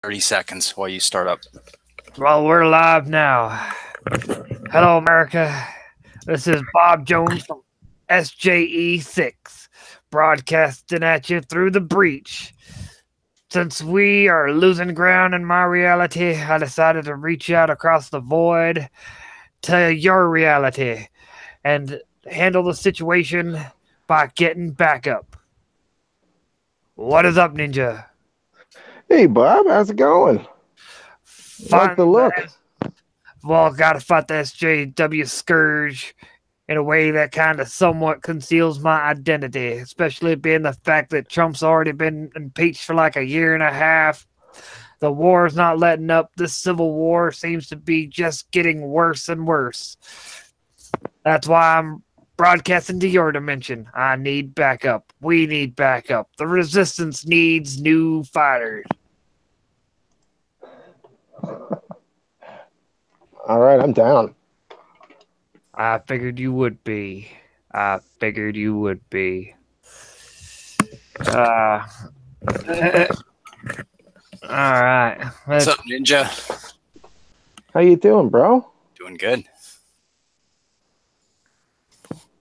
30 seconds while you start up. Well, we're live now. Hello, America. This is Bob Jones from SJE-6, broadcasting at you through the breach. Since we are losing ground in my reality, I decided to reach out across the void to your reality and handle the situation by getting back up. What is up, Ninja? Hey, Bob, how's it going? Like the look. Well, gotta fight the SJW Scourge in a way that kind of somewhat conceals my identity, especially being the fact that Trump's already been impeached for like a year and a half. The war's not letting up. This civil war seems to be just getting worse and worse. That's why I'm broadcasting to your dimension. I need backup. We need backup. The resistance needs new fighters. All right, I'm down. I figured you would be. All right. What's up, Ninja? How you doing, bro? Doing good.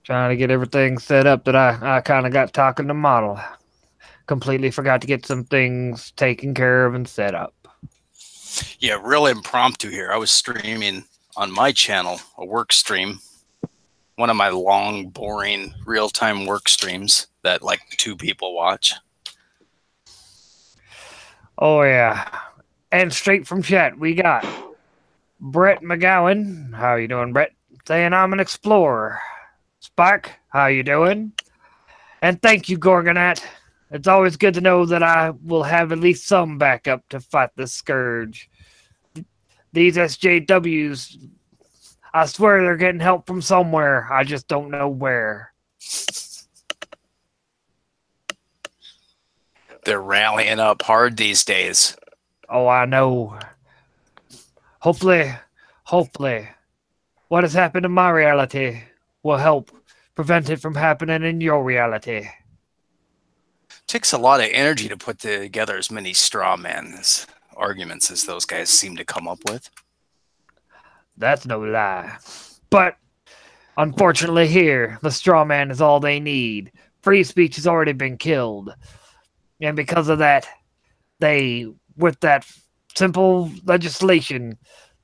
Trying to get everything set up that I kind of got talking to model. Completely forgot to get some things taken care of and set up. Yeah, real impromptu here. I was streaming on my channel, a work stream. One of my long, boring, real-time work streams that like 2 people watch. Oh, yeah. And straight from chat, we got Brett McGowan. How you doing, Brett? Saying I'm an explorer. Spike, how you doing? And thank you, Gorgonat. It's always good to know that I will have at least some backup to fight this scourge. These SJWs, I swear they're getting help from somewhere. I just don't know where. They're rallying up hard these days. Oh, I know. Hopefully, what has happened in my reality will help prevent it from happening in your reality. Takes a lot of energy to put together as many straw man's arguments as those guys seem to come up with. That's no lie. But unfortunately here, the straw man is all they need. Free speech has already been killed. And because of that, they, with that simple legislation,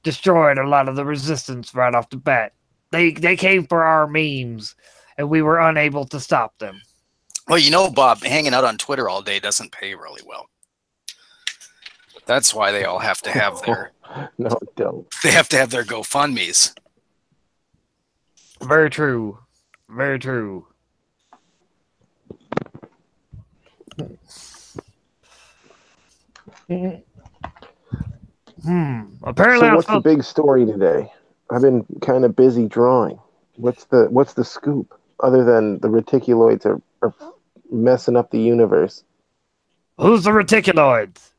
destroyed a lot of the resistance right off the bat. They came for our memes, and we were unable to stop them. Well, you know, Bob, hanging out on Twitter all day doesn't pay really well. That's why they all have to have their No, don't. They have to have their GoFundMes. Very true. Very true. Apparently, So what's the big story today? I've been kind of busy drawing. What's the scoop? Other than the reticuloids are messing up the universe. Who's the reticuloids?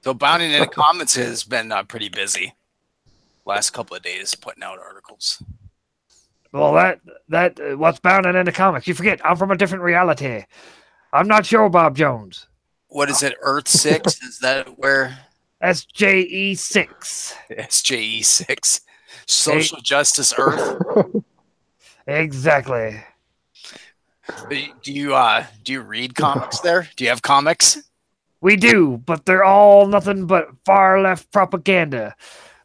So Bounding into Comments has been pretty busy last couple of days putting out articles. Well, that what's bounding into comics? You forget, I'm from a different reality. I'm not sure, Bob Jones. What is it, Earth 6? Is that where? SJE-6. SJE-6. Social Justice Earth? Exactly. Do you read comics there? Do you have comics? We do, but they're all nothing but far left propaganda.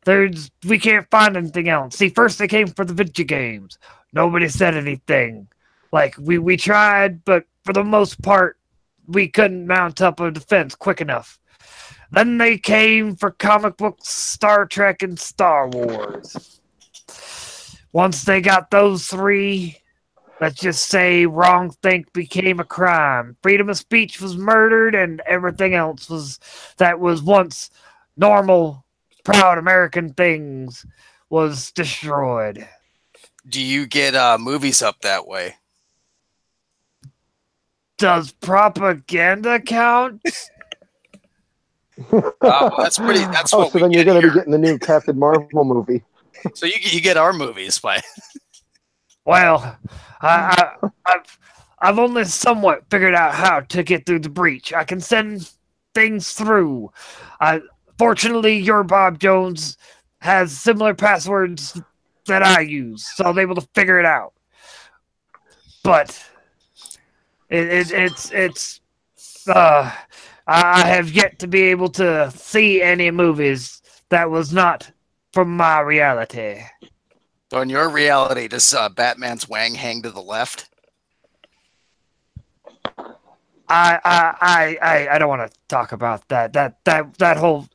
We can't find anything else. See, first they came for the video games. Nobody said anything. Like, we tried, but for the most part, we couldn't mount up a defense quick enough. Then they came for comic books, Star Trek, and Star Wars. Once they got those 3, let's just say wrong think became a crime. Freedom of speech was murdered, and everything else that was once normal, proud American things was destroyed. Do you get movies up that way? Does propaganda count? That's pretty. That's what. So then you're going to be getting the new Captain Marvel movie. So you get our movies by. Well, I've only somewhat figured out how to get through the breach. I can send things through. Fortunately, your Bob Jones has similar passwords that I use, so I'm able to figure it out. But it's I have yet to be able to see any movies that was not from my reality. So in your reality, does Batman's wang hang to the left? I don't want to talk about that. That whole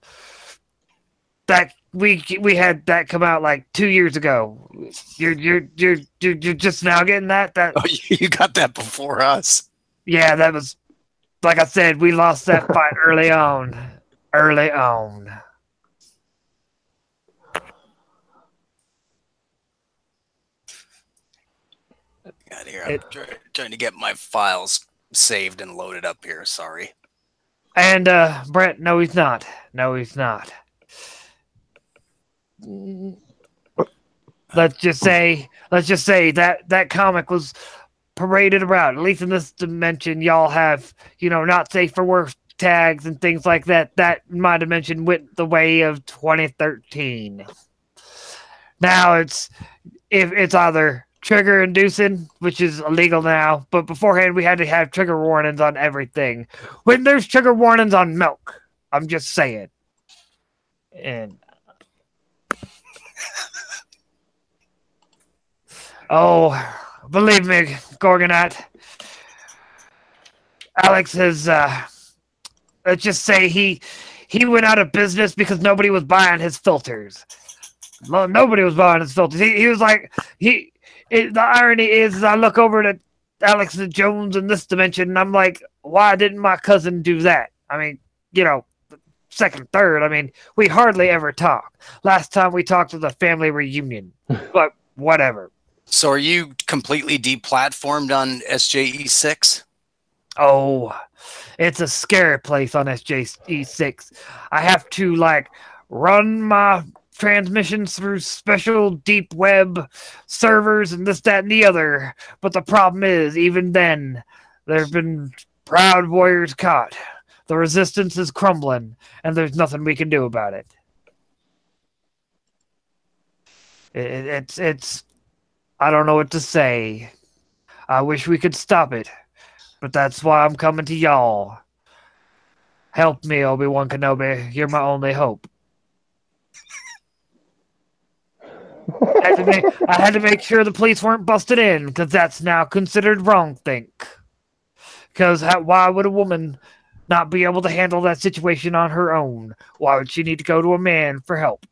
that we had that come out like 2 years ago. You're just now getting that. Oh, you got that before us. Yeah, that was, like I said, we lost that fight early on. Early on. God, here, I'm trying to get my files saved and loaded up here. Sorry. And Brett, no, he's not. No, he's not. Let's just say that comic was paraded around. At least in this dimension, y'all have, not safe for work tags and things like that. That in my dimension went the way of 2013. Now it's either trigger inducing, which is illegal now, but beforehand we had to have trigger warnings on everything. When there's trigger warnings on milk, I'm just saying. And oh, believe me, Gorgonite, Alex has, let's just say he went out of business because nobody was buying his filters. Nobody was buying his filters. He was like, the irony is I look over at Alex Jones in this dimension, and I'm like, why didn't my cousin do that? I mean, second, third, I mean, we hardly ever talk. Last time we talked was a family reunion, but whatever. So are you completely deplatformed on SJE-6? Oh, it's a scary place on SJE-6. I have to, run my transmissions through special deep web servers and this, that, and the other. But the problem is, even then, there have been proud warriors caught. The resistance is crumbling, and there's nothing we can do about it. It's I don't know what to say. I wish we could stop it, but that's why I'm coming to y'all. Help me, Obi-Wan Kenobi. You're my only hope. I had to make sure the police weren't busted in, because that's now considered wrong think. Because why would a woman not be able to handle that situation on her own? Why would she need to go to a man for help?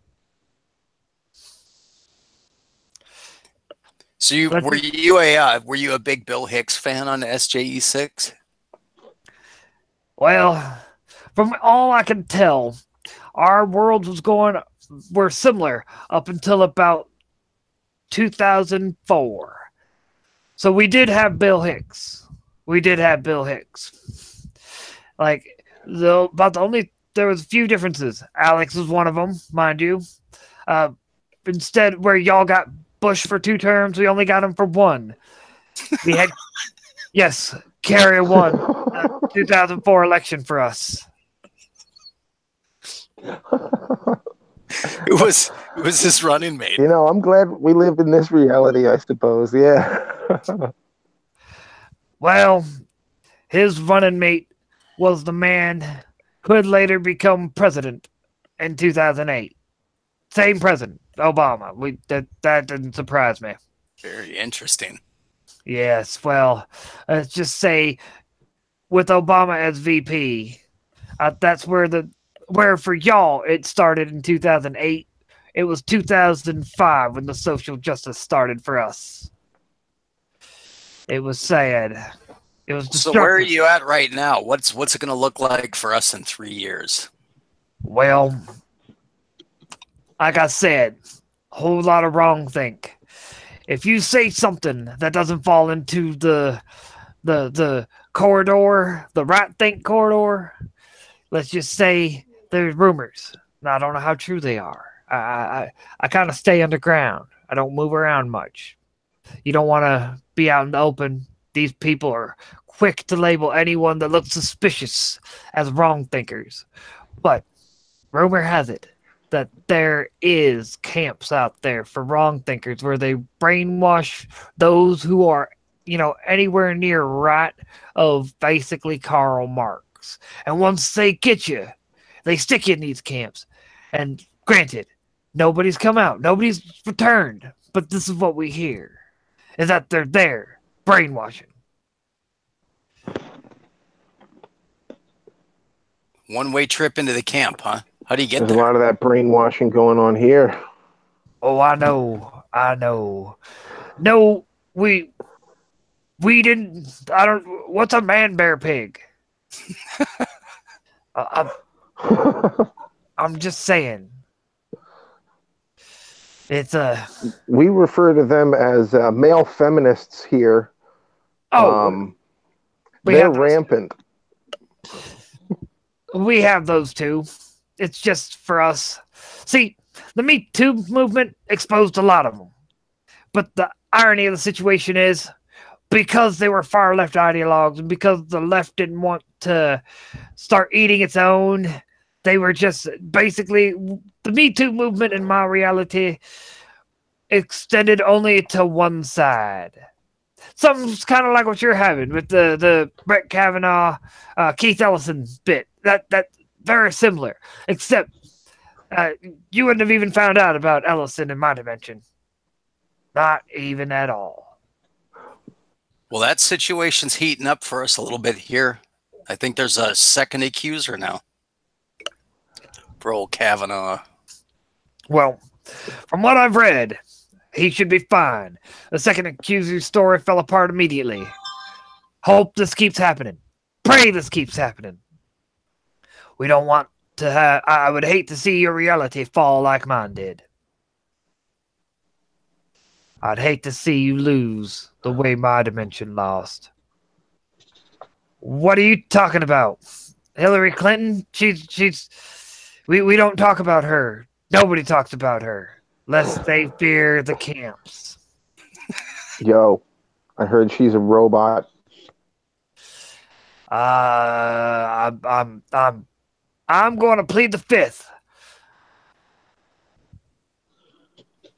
So were you a big Bill Hicks fan on SJE-6? Well, from all I can tell, our worlds were similar up until about 2004. So we did have Bill Hicks. There was a few differences. Alex was one of them, mind you. Instead, where y'all got Bush for 2 terms, we only got him for 1. We had, yes, Kerry won the 2004 election for us. It was his running mate. I'm glad we live in this reality, I suppose. Yeah. Well, his running mate was the man who would later become president in 2008. Same president, Obama. That didn't surprise me. Very interesting. Yes, well, let's just say with Obama as VP, that's where for y'all it started in 2008. It was 2005 when the social justice started for us. It was sad. It was destructive. So where are you at right now? What's it going to look like for us in 3 years? Well, like I said, a whole lot of wrong think. If you say something that doesn't fall into the corridor, the right think corridor, let's just say there's rumors. Now, I don't know how true they are. I kind of stay underground. I don't move around much. You don't want to be out in the open. These people are quick to label anyone that looks suspicious as wrong thinkers. But rumor has it that there is camps out there for wrong thinkers where they brainwash those who are, anywhere near right of basically Karl Marx. And once they get you, they stick you in these camps. And granted, nobody's come out, nobody's returned, but this is what we hear, is that they're there, brainwashing. One-way trip into the camp, huh? How do you get There's there? a lot of that brainwashing going on here. Oh, I know. No, we didn't. I don't. What's a man bear pig? I'm just saying. It's a. We refer to them as male feminists here. Oh, they're rampant. We have those too. It's just for us. See, the Me Too movement exposed a lot of them. But the irony of the situation is, because they were far left ideologues and because the left didn't want to start eating its own, they were just basically the Me Too movement, in my reality, extended only to one side. Something's kind of like what you're having with the Brett Kavanaugh, Keith Ellison bit. That's very similar, except you wouldn't have even found out about Ellison in my dimension. Not even at all. Well, that situation's heating up for us a little bit here. I think there's a second accuser now for old Kavanaugh. Well, from what I've read, he should be fine. The second accuser's story fell apart immediately. Hope this keeps happening. Pray this keeps happening. We don't want to have... I would hate to see your reality fall like mine did. I'd hate to see you lose the way my dimension lost. What are you talking about? Hillary Clinton? She's... We don't talk about her. Nobody talks about her. Lest they fear the camps. Yo, I heard she's a robot. I'm going to plead the fifth.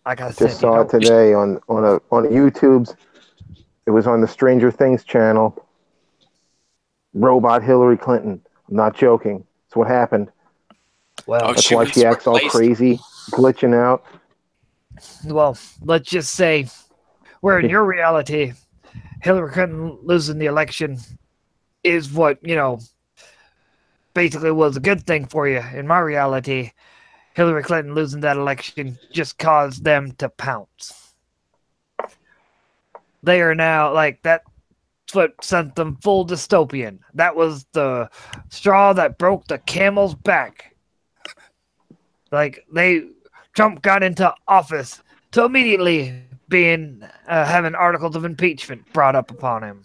Like I just saw it today on YouTube's. It was on the Stranger Things channel. Robot Hillary Clinton. I'm not joking. That's what happened. Well, that's why she acts all crazy, glitching out. Well, let's just say, where in your reality, Hillary Clinton losing the election is what, basically was a good thing for you. In my reality, Hillary Clinton losing that election just caused them to pounce. They are now, that's what sent them full dystopian. That was the straw that broke the camel's back. Trump got into office to immediately having articles of impeachment brought up upon him.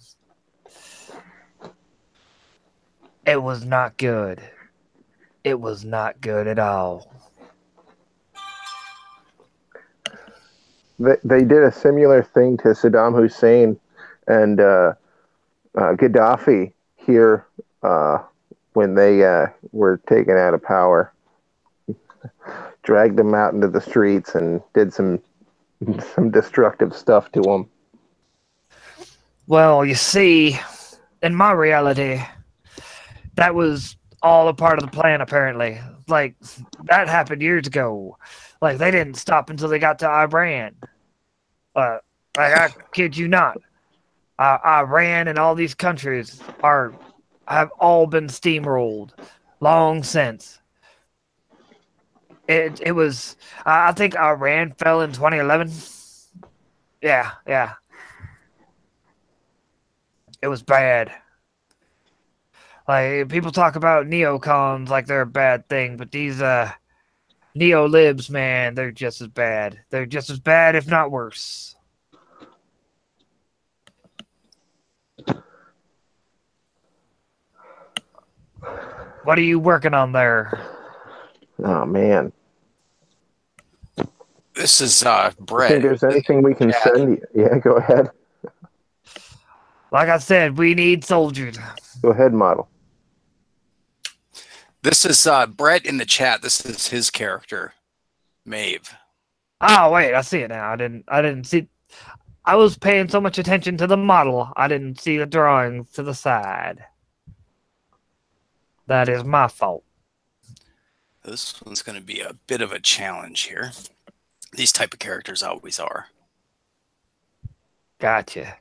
It was not good. It was not good at all. They did a similar thing to Saddam Hussein and Gaddafi here when they were taken out of power. Dragged them out into the streets and did some destructive stuff to them. Well, you see, in my reality, that was all a part of the plan, apparently. That happened years ago. They didn't stop until they got to Iran. I kid you not. Iran and all these countries have all been steamrolled long since. It was, I think Iran fell in 2011. Yeah. It was bad. People talk about neocons like they're a bad thing, but these neo-libs, man, they're just as bad. They're just as bad, if not worse. What are you working on there? Oh, man. This is I Brett. think there's anything we can send you. Yeah, go ahead. Like I said, we need soldiers. Go ahead, model. This is Brett in the chat. This is his character, Maeve. Oh wait, I see it now. I didn't see. I was paying so much attention to the model, I didn't see the drawings to the side. That is my fault. This one's going to be a bit of a challenge here. These type of characters always are. Gotcha.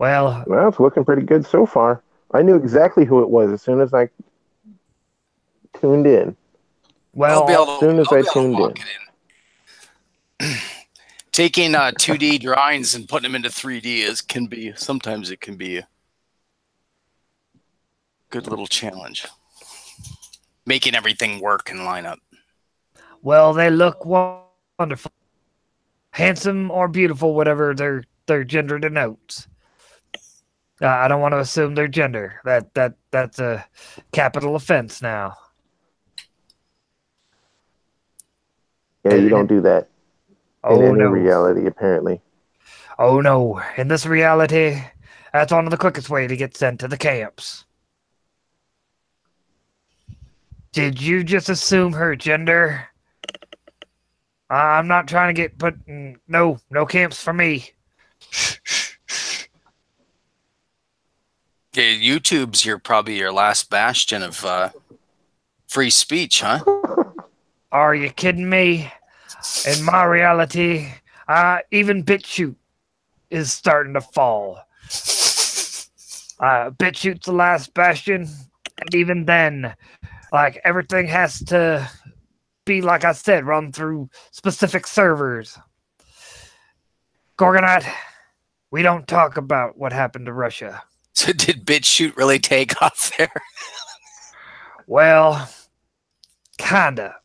Well, It's looking pretty good so far. I knew exactly who it was as soon as I tuned in. well, as soon as I tuned in. Taking 2D drawings and putting them into 3D can be sometimes it can be a good little challenge. Making everything work and line up. well, they look wonderful, handsome or beautiful, whatever their gender denotes. I don't want to assume their gender. That's a capital offense now. Yeah, you don't do that in any no. reality, apparently. Oh no. In this reality, that's one of the quickest way to get sent to the camps. Did you just assume her gender? I'm not trying to get put in, no camps for me. Yeah, YouTube's probably your last bastion of free speech, huh? Are you kidding me? In my reality, even BitChute is starting to fall. BitChute's the last bastion, and even then, like, everything has to be, like I said, run through specific servers. Gorgonite, we don't talk about what happened to Russia. So did BitChute really take off there? Well, kinda.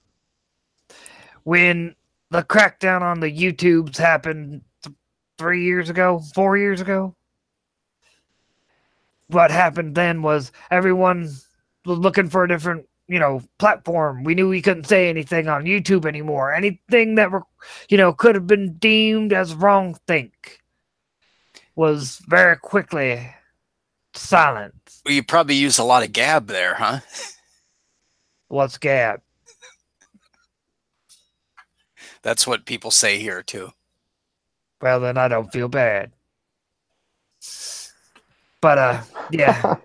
When the crackdown on the YouTubes happened 4 years ago, what happened then was everyone was looking for a different, platform. We knew we couldn't say anything on YouTube anymore. Anything that could have been deemed as wrongthink was very quickly silenced. Well, you probably use a lot of Gab there, huh? What's Gab? That's what people say here too. Well, then I don't feel bad. But yeah.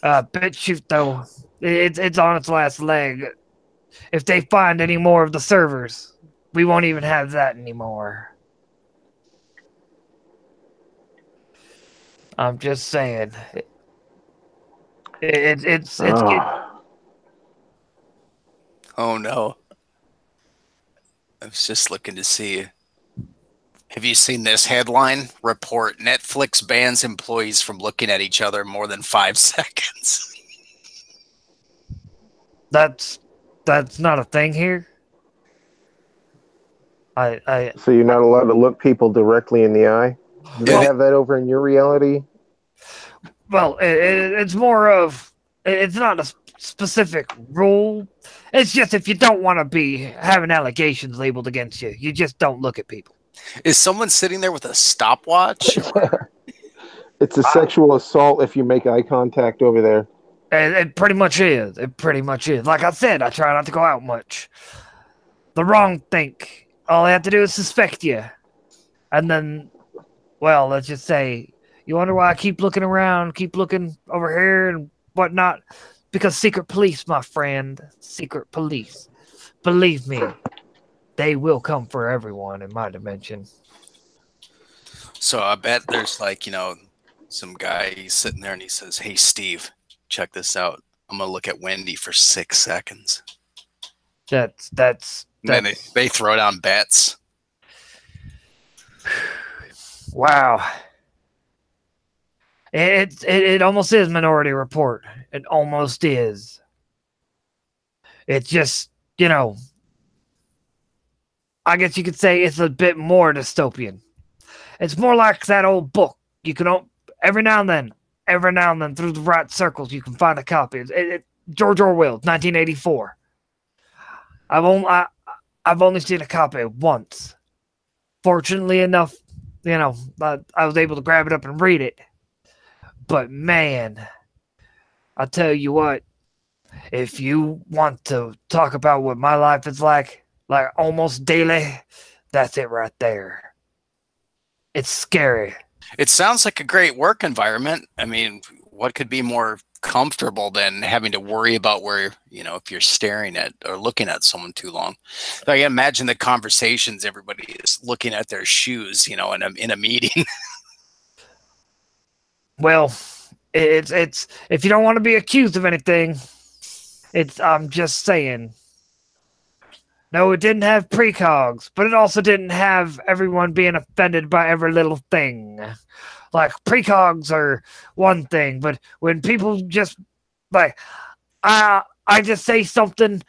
BitChute though, it's on its last leg. If they find any more of the servers, we won't even have that anymore. I'm just saying. It's Oh no. I was just looking to see. Have you seen this headline? Report: Netflix bans employees from looking at each other more than 5 seconds. That's not a thing here. So you're not allowed to look people directly in the eye? Do they have that over in your reality? Well, it's more of, it's not a specific rule. It's just if you don't want to be having allegations labeled against you, you just don't look at people. Is someone sitting there with a stopwatch? It's a sexual assault if you make eye contact over there. It pretty much is. It pretty much is. Like I said, I try not to go out much. The wrong think. All they have to do is suspect you. And then, well, let's just say, you wonder why I keep looking around, keep looking over here and whatnot? Because secret police, my friend. Secret police. Believe me, they will come for everyone in my dimension. So I bet there's some guy, he's sitting there and he says, "Hey, Steve, check this out. I'm going to look at Wendy for 6 seconds." That's And then they throw down bets. Wow. It almost is Minority Report. It almost is. It's just, I guess you could say it's a bit more dystopian. It's more like that old book. You can, every now and then, through the right circles, you can find a I George Orwell, 1984. I I've only seen a copy once. Fortunately enough, I was able to grab it up and read it. But man, I'll tell you what, if you want to talk about what my life is like almost daily, that's it right there. It's scary. It sounds like a great work environment. I mean, what could be more comfortable than having to worry about where, if you're staring at or looking at someone too long? I imagine the conversations everybody is looking at their shoes, in a meeting. Well, it's if you don't want to be accused of anything, I'm just saying. No, it didn't have precogs, but it also didn't have everyone being offended by every little thing. Like, precogs are one thing, but when people just, I just say something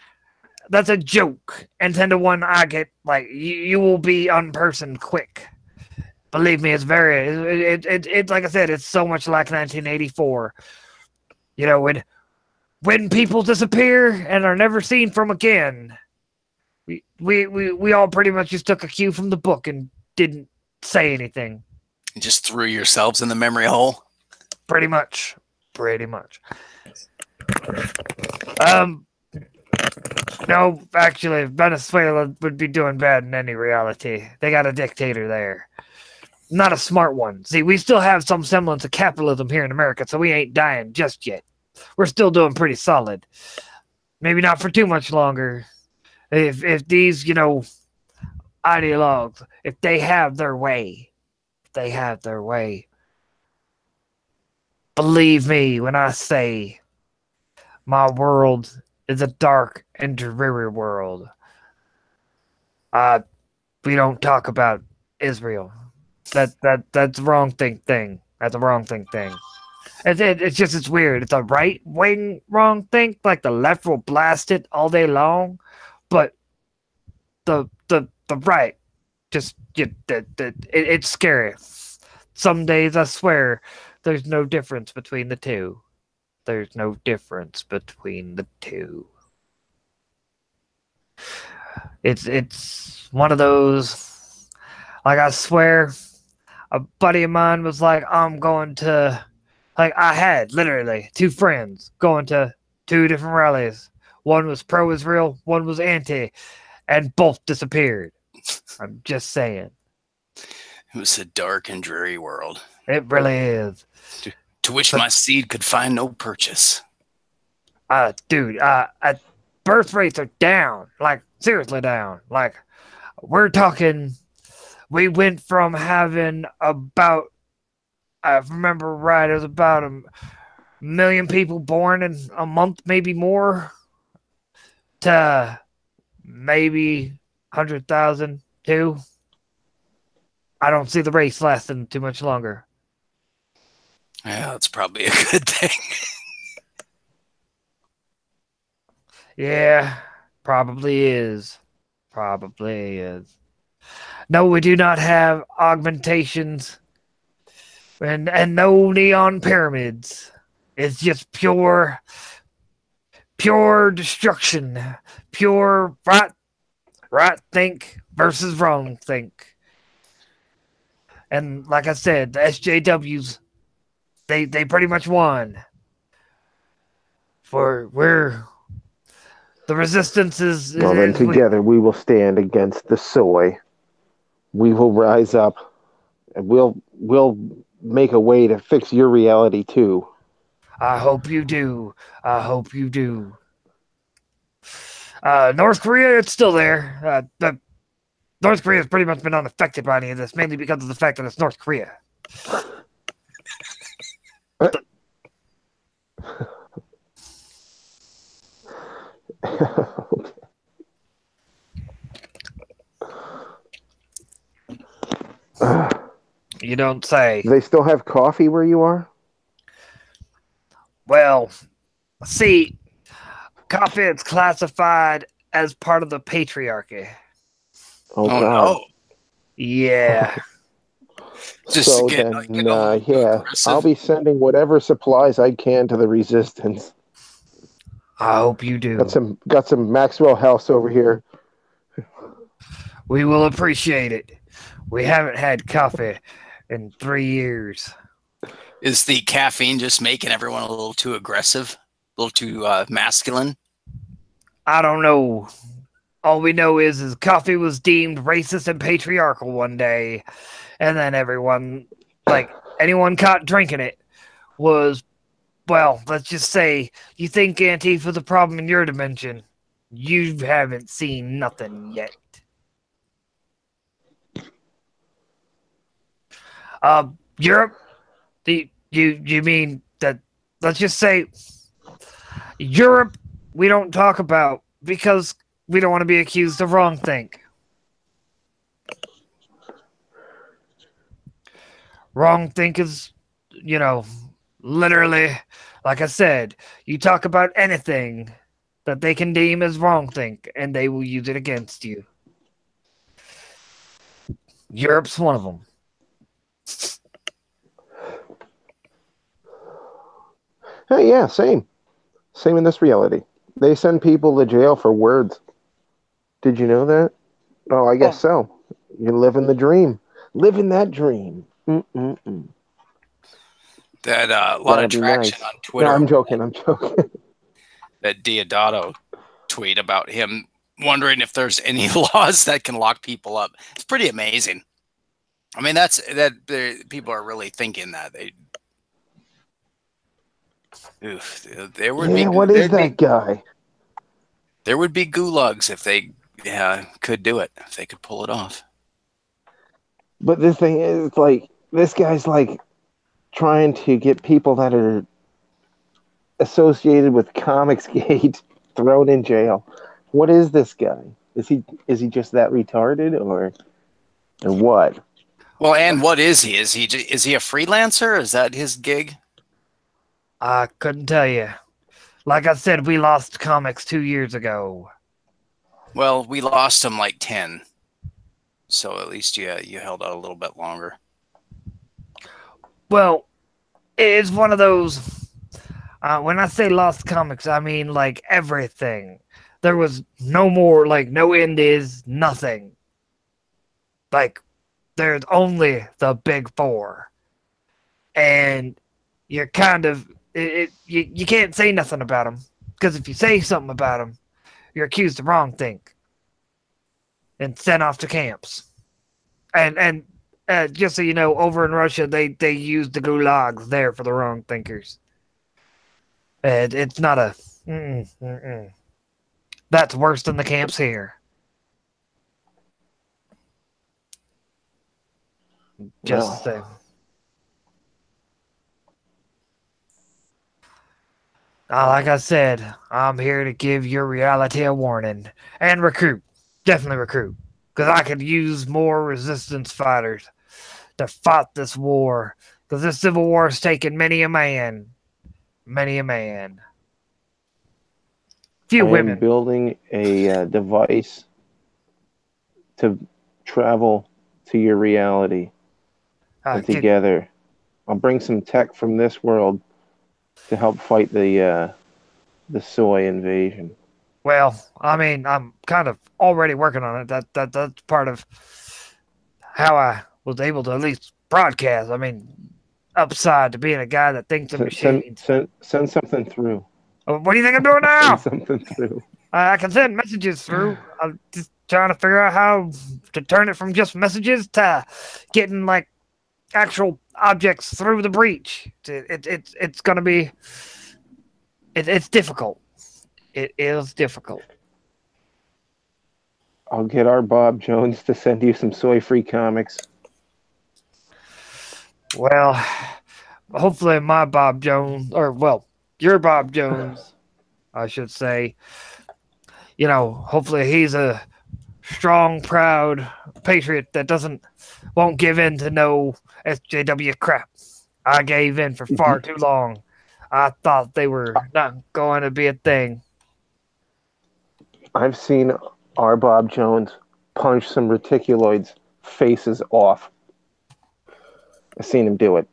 that's a joke, and 10 to 1 I get, you will be unpersoned quick. Believe me, it's very, it's like I said, it's so much like 1984. When people disappear and are never seen from again, we all pretty much just took a cue from the book and didn't say anything. You just threw yourselves in the memory hole? Pretty much. No, actually, Venezuela would be doing bad in any reality. They got a dictator there. Not a smart one. See, we still have some semblance of capitalism here in America, so we ain't dying just yet. We're still doing pretty solid. Maybe not for too much longer. If these, ideologues, if they have their way, believe me when I say my world is a dark and dreary world. We don't talk about Israel. That's the wrong thing. That's a wrong thing. It's weird. It's a right wing wrong thing. Like the left will blast it all day long, but the right it's scary. Some days I swear there's no difference between the two. There's no difference between the two. It's one of those, I swear, a buddy of mine was like, I'm going to, I had literally 2 friends going to 2 different rallies. One was pro-Israel, one was anti, and both disappeared. I'm just saying. It was a dark and dreary world. It really is. To which my seed could find no purchase. Dude, birth rates are down. Seriously down. We're talking, we went from having about, I remember right, it was about 1 million people born in a month, maybe more, to maybe 100,000 too. I don't see the race lasting too much longer. Yeah, that's probably a good thing. Yeah, probably is. No, we do not have augmentations and no neon pyramids. It's just pure destruction. Pure right think versus wrong think. And like I said, the SJWs, they pretty much won. The resistance is well, then together we will stand against the soy. We will rise up, and we'll make a way to fix your reality too. I hope you do. North Korea, it's still there. North Korea has pretty much been unaffected by any of this, mainly because of the fact that it's North Korea. You don't say. Do they still have coffee where you are? Well, see, coffee is classified as part of the patriarchy. Oh no. Yeah. So then, yeah, I'll be sending whatever supplies I can to the resistance. I hope you do. Got some Maxwell House over here. We will appreciate it. We haven't had coffee in 3 years. Is the caffeine just making everyone a little too aggressive, a little too masculine? I don't know. All we know is coffee was deemed racist and patriarchal one day, and then everyone, like anyone caught drinking it, was, well, let's just say, you think Antifa's a problem in your dimension. You haven't seen nothing yet. Europe? You mean that, let's just say, Europe we don't talk about because we don't want to be accused of wrongthink. Wrongthink is, literally, like I said, you talk about anything that they can deem as wrongthink, and they will use it against you. Europe's one of them. Hey, yeah, same. Same in this reality. They send people to jail for words. Did you know that? Oh, I guess so. You're living the dream. Living that dream. Mm-mm-mm. That a lot of traction on Twitter. No, I'm joking. That Diodato tweet about him wondering if there's any laws that can lock people up. It's pretty amazing. I mean, people are really thinking that. There would be. What is that guy? There would be gulags if they could do it, if they could pull it off. But the thing is, like, this guy's like trying to get people that are associated with Comicsgate thrown in jail. What is this guy? Is he just that retarded, or what? Well, and what is he? Is he a freelancer? Is that his gig? I couldn't tell you. Like I said, we lost comics 2 years ago. Well, we lost him like 10. So at least you held out a little bit longer. Well, it's one of those. When I say lost comics, I mean like everything. There was no more, like no indies, nothing. Like there's only the big four, and you're kind of you can't say nothing about them, because if you say something about them, you're accused of wrongthink and sent off to camps. And just so you know, over in Russia, they use the gulags there for the wrong thinkers. And it's not a... That's worse than the camps here. Just saying. Like I said, I'm here to give your reality a warning. And recruit. Definitely recruit. Because I could use more resistance fighters to fight this war. Because this civil war has taken many a man. Many a man. Few women. I'm building a device to travel to your reality. And together. I'll bring some tech from this world to help fight the soy invasion. Well, I mean, I'm kind of already working on it. That's part of how I was able to at least broadcast. I mean, upside to being a guy that thinks of machines. Send something through. What do you think I'm doing now? Send something through. I can send messages through. I'm just trying to figure out how to turn it from just messages to getting like actual objects through the breach. It's gonna be. It's difficult. It is difficult. I'll get our Bob Jones to send you some soy-free comics. Well, hopefully my Bob Jones, or well, your Bob Jones, I should say, hopefully he's a strong, proud patriot that won't give in to no SJW crap. I gave in for far too long. I thought they were not going to be a thing. I've seen our Bob Jones punch some reticuloids' faces off. I've seen him do it.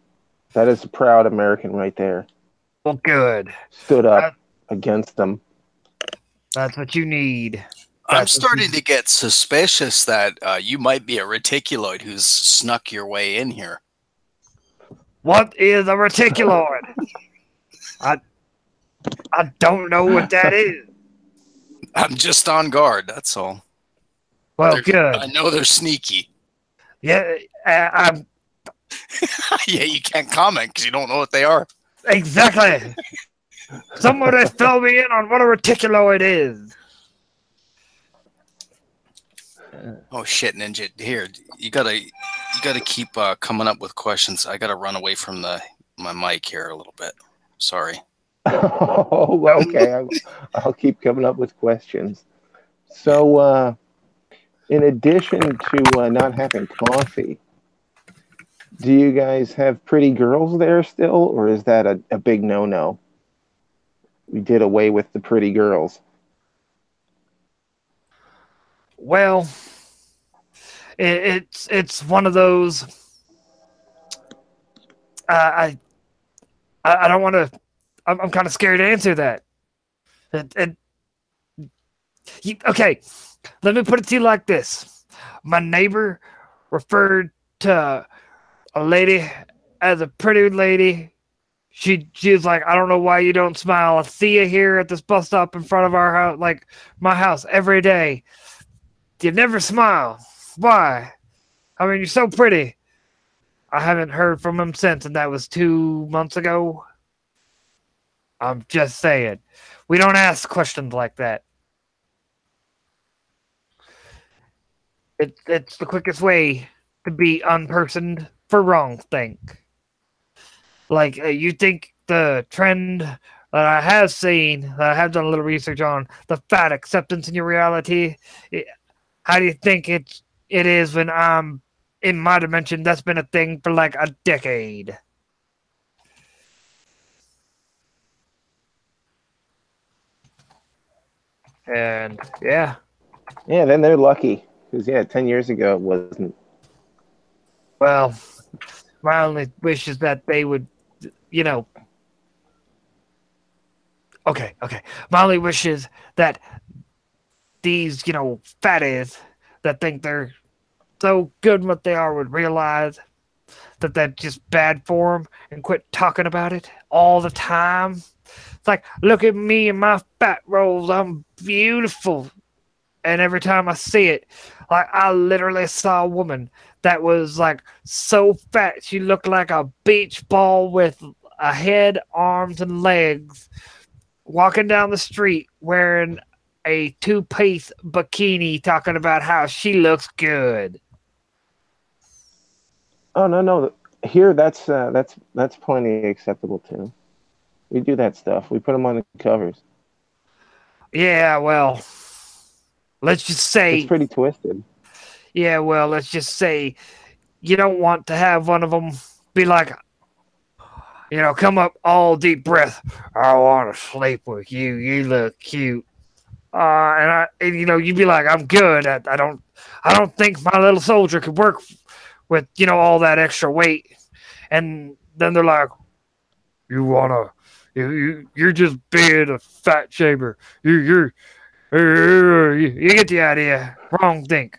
That is a proud American right there. Well, good. Stood up against them. That's what you need. I'm starting to get suspicious that you might be a reticuloid who's snuck your way in here. What is a reticuloid? I don't know what that is. I'm just on guard, that's all. Well, good. I know they're sneaky. Yeah, I'm Yeah, you can't comment because you don't know what they are. exactly. Somebody fill me in on what a reticuloid is. Oh shit, Ninja! Here, you gotta keep coming up with questions. I gotta run away from my mic here a little bit. Sorry. Oh, well, okay. I'll keep coming up with questions. So, in addition to not having coffee, do you guys have pretty girls there still, or is that a big no-no? We did away with the pretty girls. Well, it's one of those. I don't want to. I'm kind of scared to answer that. Okay, let me put it to you like this. My neighbor referred to a lady as a pretty lady. She was like, I don't know why you don't smile. I see you here at this bus stop in front of our house, like my house, every day. You never smile. Why? I mean, you're so pretty. I haven't heard from him since, and that was 2 months ago. I'm just saying. We don't ask questions like that. It's the quickest way to be unpersoned for wrong think. Like, you think the trend that I have seen, that I have done a little research on, the fat acceptance in your reality, how do you think it is when I'm in my dimension? That's been a thing for like a decade. And yeah. Yeah, then they're lucky. Because, 10 years ago it wasn't. Well, my only wish is that they would, Okay. My only wish is that these, fatties that think they're so good in what they are would realize that that's just bad for them and quit talking about it all the time. It's like, look at me and my fat rolls. I'm beautiful. And every time I see it, like, I literally saw a woman that was like so fat she looked like a beach ball with a head, arms, and legs, walking down the street wearing a two-piece bikini, talking about how she looks good. Oh, no. Here, that's plenty acceptable too. We do that stuff. We put them on the covers. Yeah, well, let's just say it's pretty twisted. Yeah, well, let's just say you don't want to have one of them be like, come up all deep breath. I want to sleep with you. You look cute. You'd be like, I'm good. I don't think my little soldier could work with, all that extra weight. And then they're like, you're just being a fat shamer. You get the idea. Wrong think,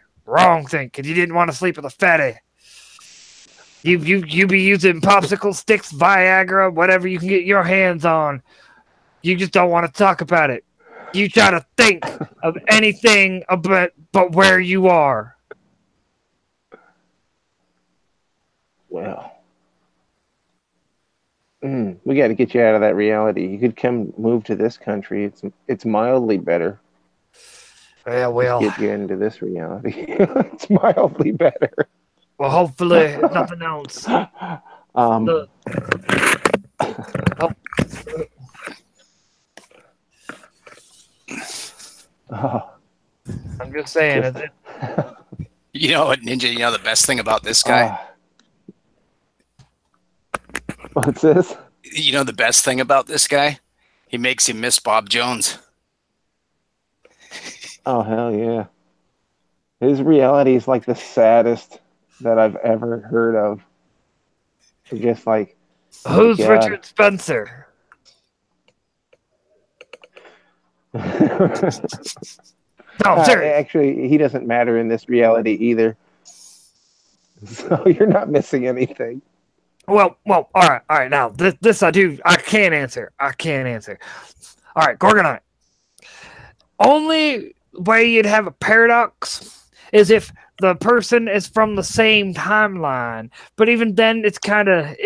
because you didn't want to sleep with a fatty. You be using popsicle sticks, Viagra, whatever you can get your hands on. You just don't want to talk about it. You try to think of anything but where you are. Well, we got to get you out of that reality. You could come move to this country. It's mildly better. Yeah, well, get you into this reality. It's mildly better. Well, hopefully, nothing else. Oh. I'm just saying. You know what, Ninja? You know the best thing about this guy? What's this? You know the best thing about this guy? He makes you miss Bob Jones. Oh, hell yeah. His reality is like the saddest that I've ever heard of. It's just like... Who's Richard Spencer? No, I'm serious. Actually, he doesn't matter in this reality either. So you're not missing anything. Well, all right. Now, this I can't answer. All right, Gorgonite. Only way you'd have a paradox is if the person is from the same timeline. But even then, it's kind of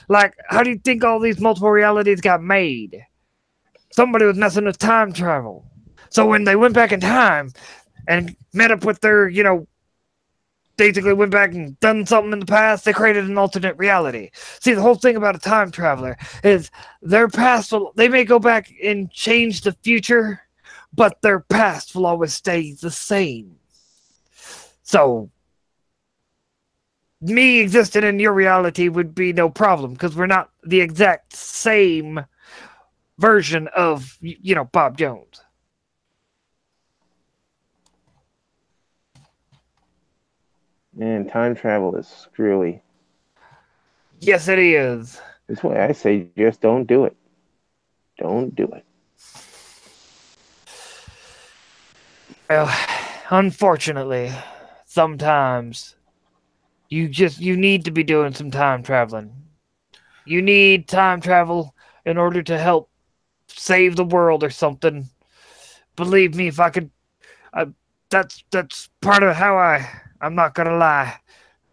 like, how do you think all these multiple realities got made? Somebody was messing with time travel. So when they went back in time and met up with their, basically went back and done something in the past, they created an alternate reality. See, the whole thing about a time traveler is their past they may go back and change the future, but their past will always stay the same. So me existing in your reality would be no problem, because we're not the exact same version of, Bob Jones. Man, time travel is screwy. Yes, it is. That's why I say just don't do it. Don't do it. Well, unfortunately, sometimes you need to be doing some time traveling. You need time travel in order to help save the world or something. Believe me, if I could, that's part of how I'm not gonna lie,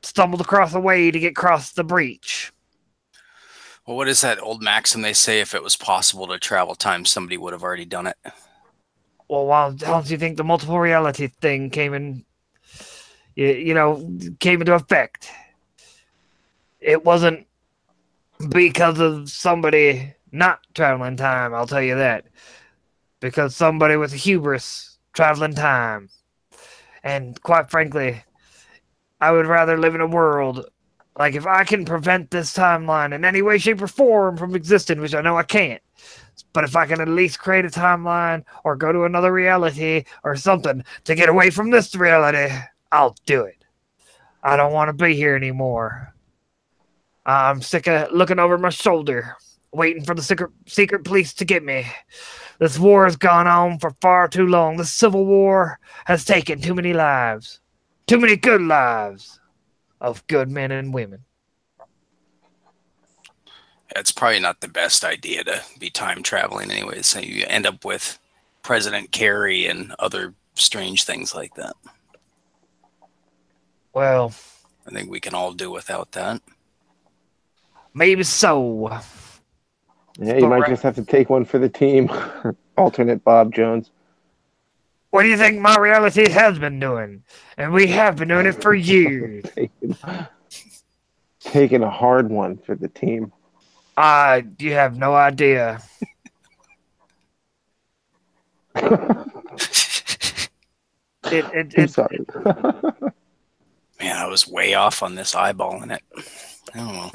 stumbled across a way to get across the breach. Well, what is that old maxim they say? If it was possible to travel time, somebody would have already done it. Well, why don't you think the multiple reality thing came into effect? It wasn't because of somebody not traveling time, I'll tell you that. Because somebody with hubris traveling time. And quite frankly, I would rather live in a world, like, if I can prevent this timeline in any way, shape, or form from existing, which I know I can't, but if I can at least create a timeline or go to another reality or something to get away from this reality, I'll do it. I don't want to be here anymore. I'm sick of looking over my shoulder, waiting for the secret police to get me. This war has gone on for far too long. This civil war has taken too many lives. Too many good lives of good men and women. It's probably not the best idea to be time traveling anyways. So you end up with President Kerry and other strange things like that. Well, I think we can all do without that. Maybe so. Yeah, you might just have to take one for the team. Alternate Bob Jones. What do you think my reality has been doing? And we have been doing it for years. Taking a hard one for the team. You have no idea. I'm sorry. Man, I was way off on this eyeballing it. I don't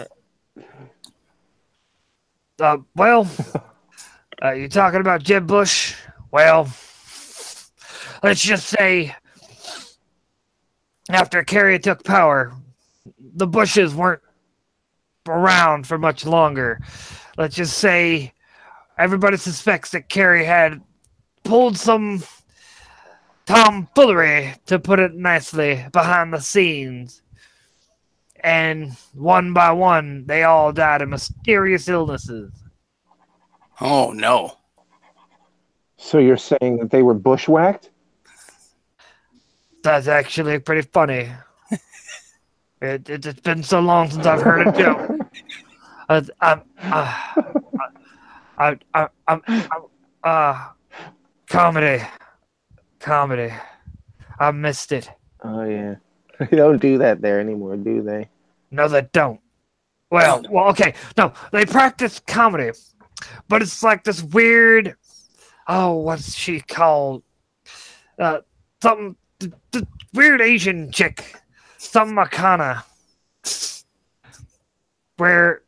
know. Well, you're talking about Jeb Bush. Well, let's just say after Kerry took power, the Bushes weren't around for much longer. Let's just say everybody suspects that Kerry had pulled some tomfoolery, to put it nicely, behind the scenes. And one by one, they all died of mysterious illnesses. Oh, no. So you're saying that they were bushwhacked? That's actually pretty funny. It's been so long since I've heard a joke. Comedy. I missed it. Oh, yeah. They don't do that there anymore, do they? No, they don't. Well, okay. No, they practice comedy, but it's like this weird. Oh, what's she called? Something. The weird Asian chick. Some Makana. Where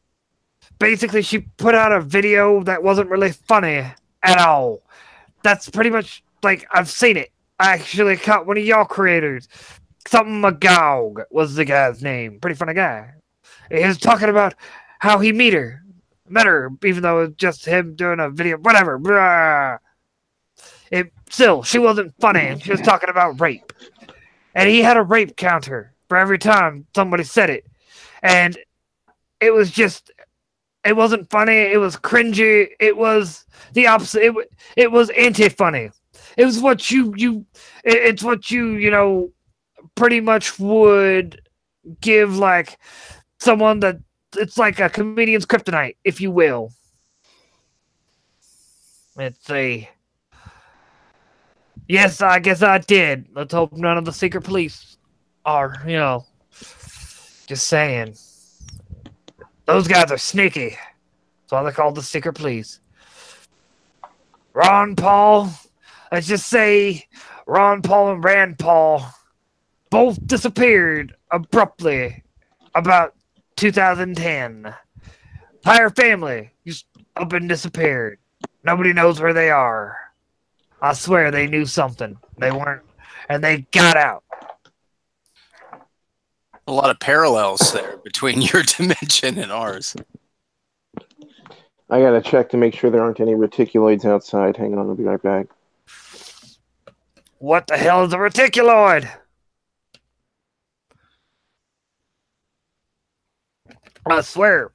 basically she put out a video that wasn't really funny at all. That's pretty much, like, I've seen it. I actually caught one of y'all creators. Something Magog was the guy's name. Pretty funny guy. He was talking about how he met her, even though it was just him doing a video, whatever. Blah. Still, she wasn't funny. She was talking about rape. And he had a rape counter for every time somebody said it. And it was just, it wasn't funny. It was cringy. It was the opposite. It was anti-funny. It was what it's what you pretty much would give like someone that, it's like a comedian's kryptonite, if you will. Let's see. Yes, I guess I did. Let's hope none of the secret police are, just saying. Those guys are sneaky. That's why they're called the secret police. Ron Paul, let's just say Ron Paul and Rand Paul both disappeared abruptly about 2010. Entire family just up and disappeared. Nobody knows where they are. I swear they knew something. They weren't, and they got out. A lot of parallels there between your dimension and ours. I gotta check to make sure there aren't any reticuloids outside. Hang on, I'll be right back. What the hell is a reticuloid? I swear,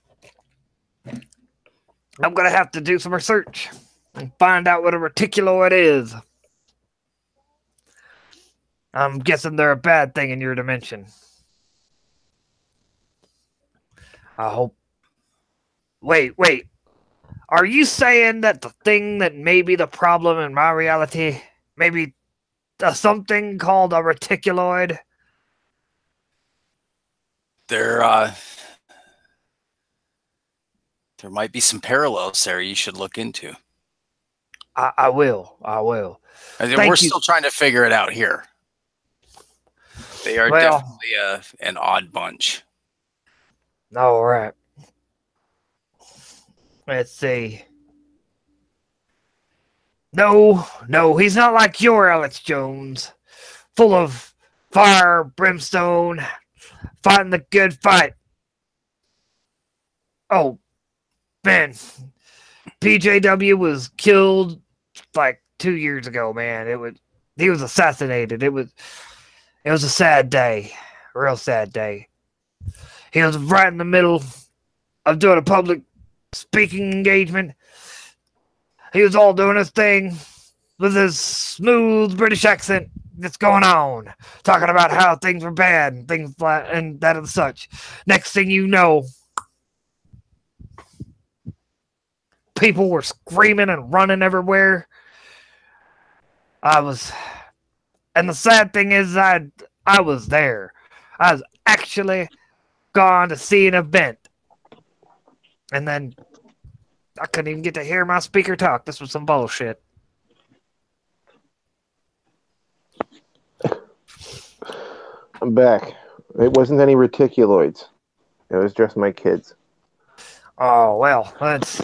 I'm gonna have to do some research and find out what a reticuloid is. I'm guessing they're a bad thing in your dimension. I hope. Wait. Are you saying that the thing that may be the problem in my reality, maybe something called a reticuloid? There might be some parallels there you should look into. I will. We're still trying to figure it out here. They are definitely an odd bunch. All right. Let's see. No, he's not like your Alex Jones, full of fire, brimstone, fighting the good fight. Oh, man. PJW was killed like 2 years ago, man. He was assassinated. It was a sad day. A real sad day. He was right in the middle of doing a public speaking engagement. He was all doing his thing with his smooth British accent that's going on, talking about how things were bad and things like and that and such. Next thing you know, people were screaming and running everywhere. And the sad thing is, I was there. I was actually gone to see an event, and then I couldn't even get to hear my speaker talk. This was some bullshit. I'm back. It wasn't any reticuloids. It was just my kids. Oh well, Close.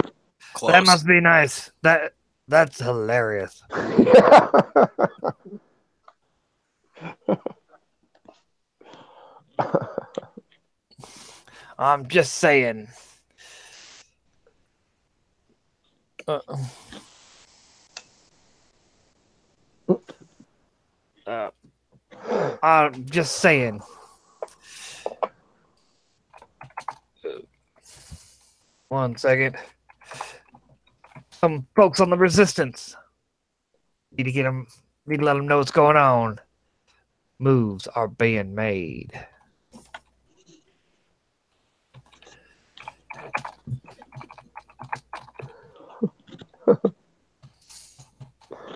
that must be nice. That's hilarious. I'm just saying. I'm just saying. One second. Some folks on the resistance. Need to let them know what's going on. Moves are being made.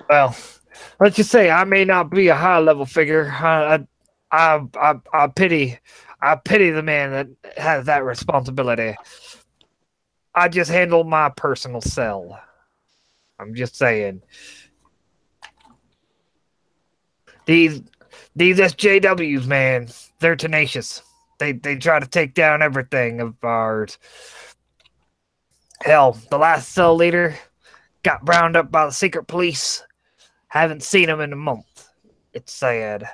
Well, let's just say I may not be a high level figure. I pity the man that has that responsibility. I just handle my personal cell. I'm just saying. These SJWs, man, they're tenacious. They try to take down everything of ours. Hell, the last cell leader got rounded up by the secret police. Haven't seen him in a month. It's sad.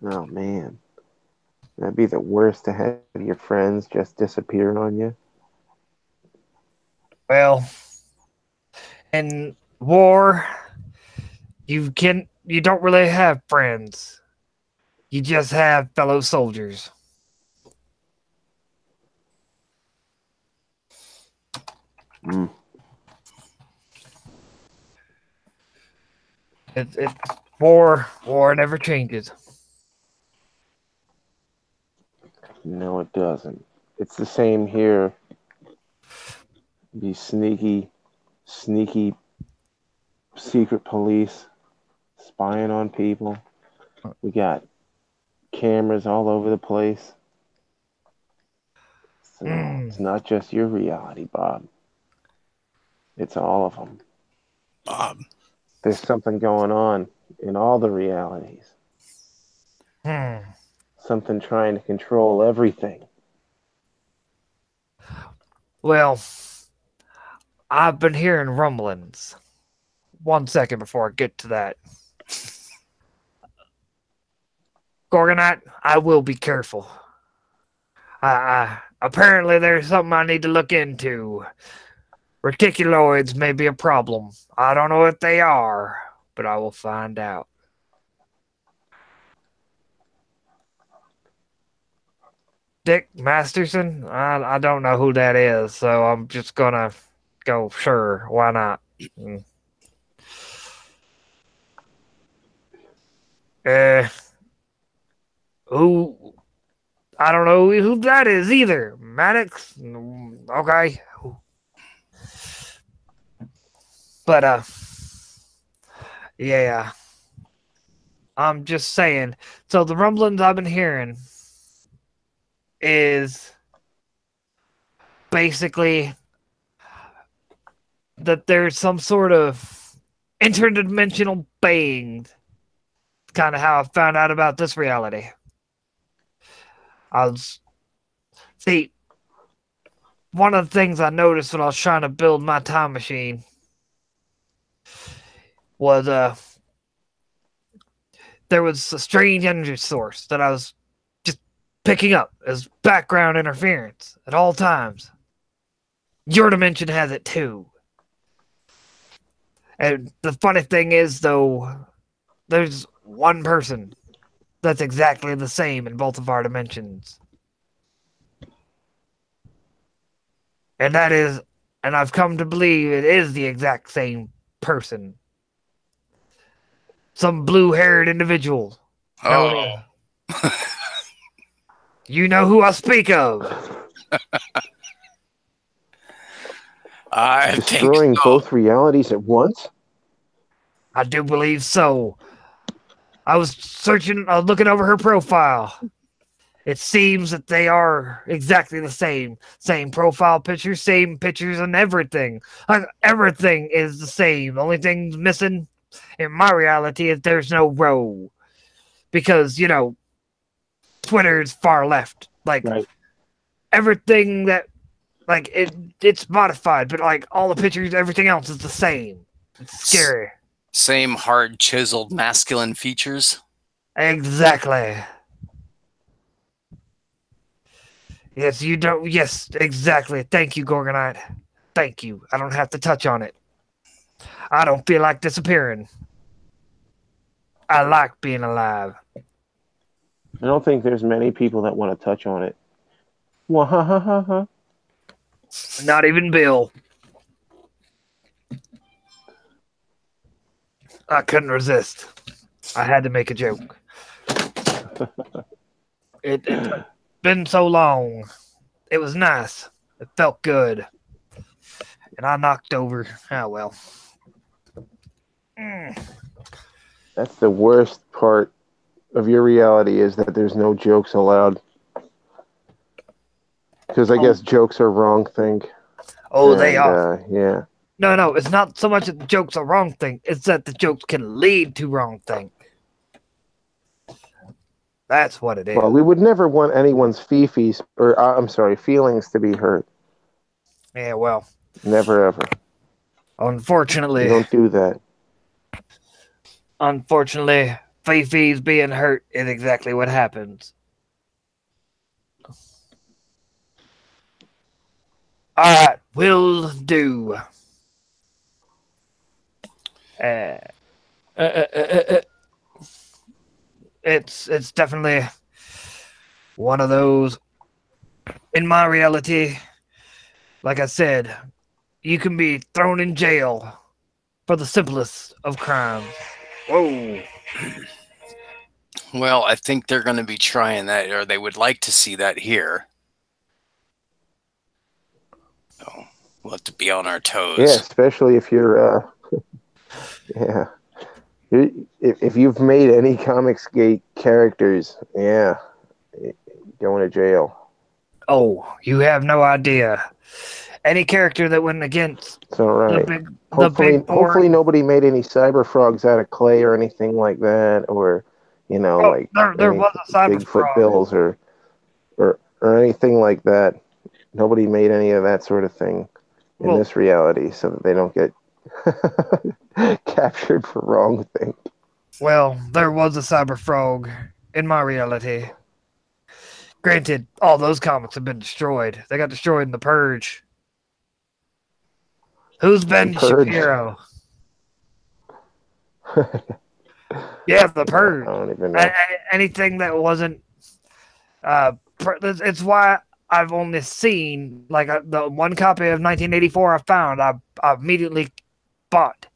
Oh, man. That'd be the worst to have your friends just disappear on you. Well, In war, you don't really have friends. You just have fellow soldiers. Mm. It's war. War never changes. No, it doesn't. It's the same here. These sneaky secret police spying on people. We got cameras all over the place. So it's not just your reality, Bob. It's all of them. Bob. There's something going on in all the realities. Something trying to control everything. Well, I've been hearing rumblings. 1 second before I get to that. Gorgonite, I will be careful. Apparently there's something I need to look into. Reticuloids may be a problem. I don't know what they are, but I will find out. Dick Masterson? I don't know who that is, so I'm just gonna go, sure, why not? Who? I don't know who that is either. Maddox? Okay. But, yeah. I'm just saying. So the rumblings I've been hearing is basically that there's some sort of interdimensional being. Kind of how I found out about this reality. See, one of the things I noticed when I was trying to build my time machine was there was a strange energy source that I was just picking up as background interference at all times. Your dimension has it too. And the funny thing is, though, there's one person that's exactly the same in both of our dimensions. And I've come to believe it is the exact same person. Some blue-haired individual. Oh. You know who I speak of. I Destroying think so. both realities at once? I do believe so. I was looking over her profile. It seems that they are exactly the same. Same profile pictures, same pictures and everything. Everything is the same. The only thing missing in my reality is there's no row. Because, Twitter's far left. Right. Everything that, it's modified, but, all the pictures, everything else is the same. It's scary. Same hard, chiseled, masculine features. Exactly. Yes, you don't. Yes, exactly. Thank you, Gorgonite. Thank you. I don't have to touch on it. I don't feel like disappearing. I like being alive. I don't think there's many people that want to touch on it. Wahahaha. Not even Bill. I couldn't resist. I had to make a joke. It's been so long. It was nice. It felt good. And I knocked over. Oh, well. That's the worst part of your reality, is that there's no jokes allowed. Because I guess jokes are wrong thing. Oh, they are. Yeah. No, it's not so much that the joke's a wrong thing. It's that the jokes can lead to wrong thing. That's what it is. Well, we would never want anyone's feelings to be hurt. Yeah, well. Never, ever. Unfortunately. We don't do that. Unfortunately, Fifi's being hurt is exactly what happens. Alright, will do. Uh, uh, uh, uh, uh, it's definitely one of those. In my reality, like I said, you can be thrown in jail for the simplest of crimes. Whoa. Well, I think they're going to be trying that, or they would like to see that here. So we'll have to be on our toes. Yeah, especially if you're, yeah. If you've made any Comicsgate characters, yeah, going to jail. Oh, you have no idea. Any character that went against It's all right. the big Hopefully nobody made any cyber frogs out of clay or anything like that, or like there was a cyber Bigfoot frog. bills or anything like that. Nobody made any of that sort of thing in this reality, so that they don't get captured for wrong thing. Well, there was a cyber frog in my reality. Granted, all those comics have been destroyed. They got destroyed in the Purge. Who's Ben Shapiro? Yeah, the Purge. I don't even know. Anything that wasn't. It's why I've only seen like the one copy of 1984 I found. I immediately bought.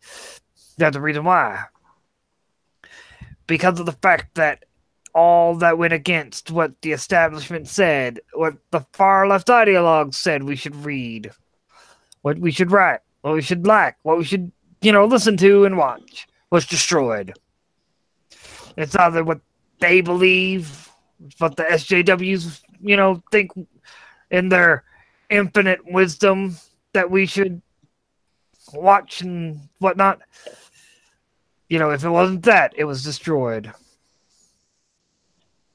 That's the reason why. Because of the fact that all that went against what the establishment said, what the far left ideologues said we should read, what we should write, what we should like, what we should, listen to and watch, was destroyed. It's either what they believe, what the SJWs, think in their infinite wisdom that we should watch and whatnot. If it wasn't that, it was destroyed.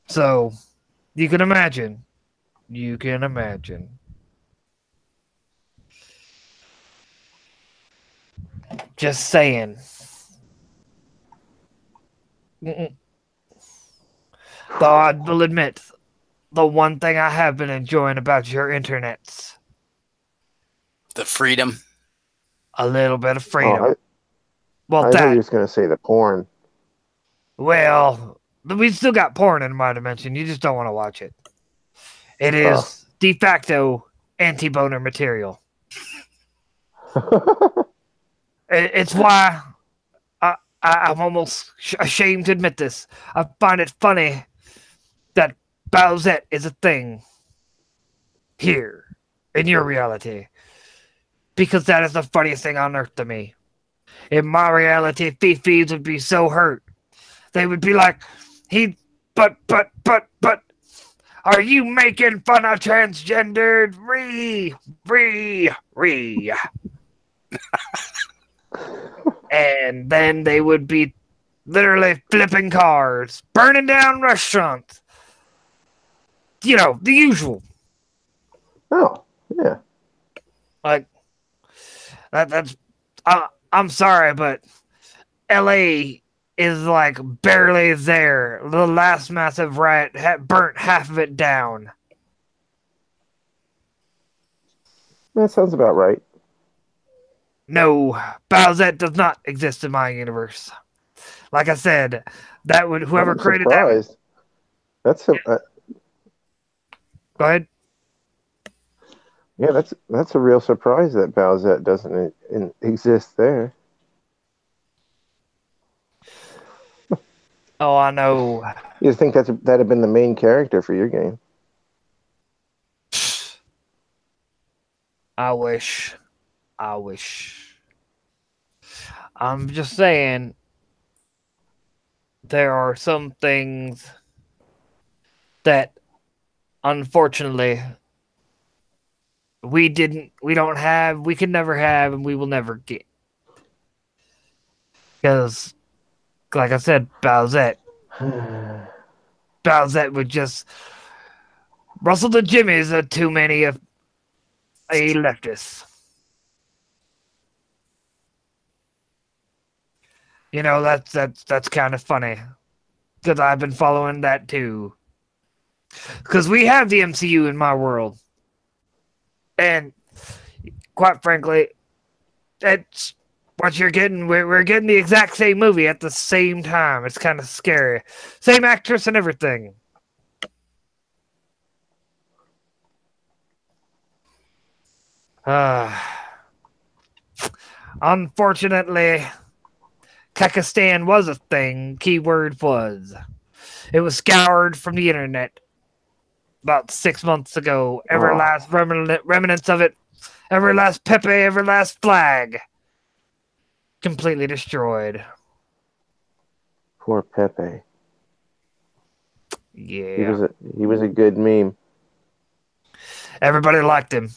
So, you can imagine. You can imagine. Just saying. Though I will admit, the one thing I have been enjoying about your internets. The freedom. A little bit of freedom. I thought you were just going to say the porn. Well, we still got porn in my dimension. You just don't want to watch it. It is de facto anti-boner material. It's why I'm almost ashamed to admit this. I find it funny that Bowsette is a thing here in your reality. Because that is the funniest thing on earth to me. In my reality, Fifis would be so hurt. They would be like, but, are you making fun of transgendered? Re. And then they would be literally flipping cars, burning down restaurants. The usual. Oh, yeah. Like, that's... I'm sorry, but L.A. is like barely there. The last massive riot burnt half of it down. That sounds about right. No, Bowsette does not exist in my universe. Like I said, that would whoever created surprised. That's Go ahead. Yeah, that's a real surprise that Bowsette doesn't exist there. Oh, I know. You think that'd have been the main character for your game? I wish. I'm just saying, there are some things that, unfortunately, we don't have, we can never have, and we will never get. Because, like I said, Bowsette would just rustle the jimmies of too many of a leftist. That's kind of funny. Because I've been following that too. Because we have the MCU in my world. And quite frankly, it's what you're getting, we're getting the exact same movie at the same time. It's kind of scary. Same actress and everything. Unfortunately, Kakistan was a thing. Keyword was. It was scoured from the internet about 6 months ago. Every last remnants of it, every last Pepe, every last flag, completely destroyed. Poor Pepe. Yeah. He was a good meme. Everybody liked him.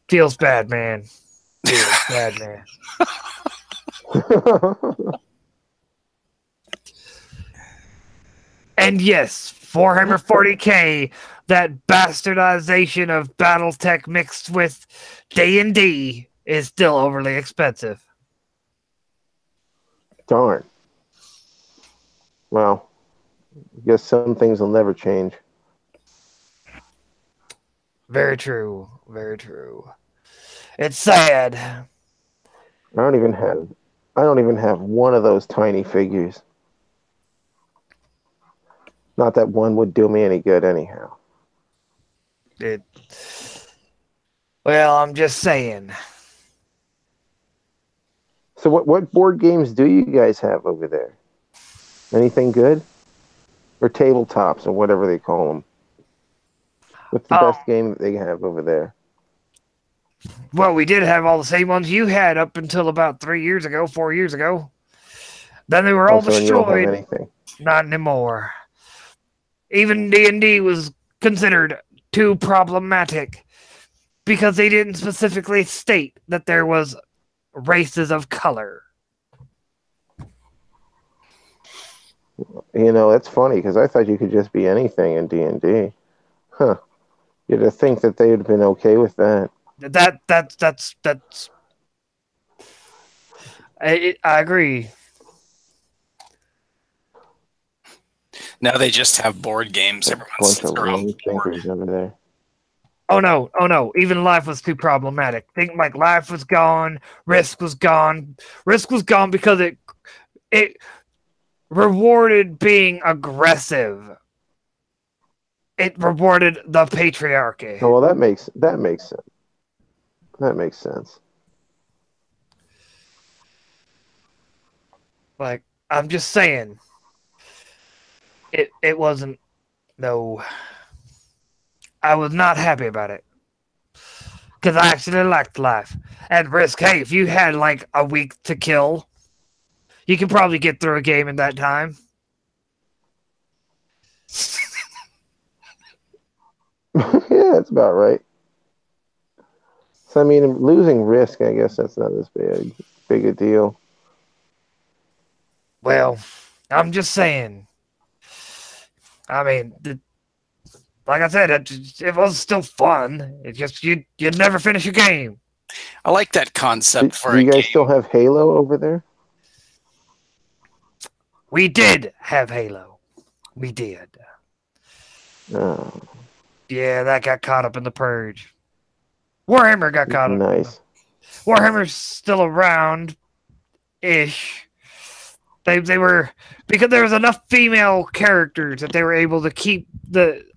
Feels bad, man. Feels bad, man. And yes, Warhammer 40K, that bastardization of BattleTech mixed with D&D is still overly expensive. Darn. Well, I guess some things will never change. Very true. Very true. It's sad. I don't even have one of those tiny figures. Not that one would do me any good anyhow. Well, I'm just saying. So what board games do you guys have over there? Anything good? Or tabletops or whatever they call them? What's the best game that they have over there? Well, we did have all the same ones you had up until about 4 years ago. Then they were all destroyed. You don't have anything. Not anymore. Even D&D was considered too problematic because they didn't specifically state that there was races of color. You know, that's funny because I thought you could just be anything in D&D. Huh. You'd have think that they would have been okay with that. That's I agree. Now they just have board games. Everyone's bunch of wrong thinkers over there. Oh no. Even Life was too problematic. Think like Life was gone, Risk was gone. Risk was gone because it rewarded being aggressive. It rewarded the patriarchy. Oh, well, that makes sense. That makes sense. Like, I'm just saying. It wasn't. No. I was not happy about it. Because I actually liked Life. And Risk, hey, if you had like a week to kill, you can probably get through a game in that time. Yeah, that's about right. So, I mean, losing Risk, I guess that's not as big a deal. Well, I'm just saying. I mean, like I said, it was still fun. It's just you'd never finish a game. I like that concept for a game. Do you guys game. still have Halo over there? We did have Halo. We did. Oh. Yeah, that got caught up in the purge. Warhammer got caught up. Nice. Warhammer's still around-ish. They were, because there was enough female characters that they were able to keep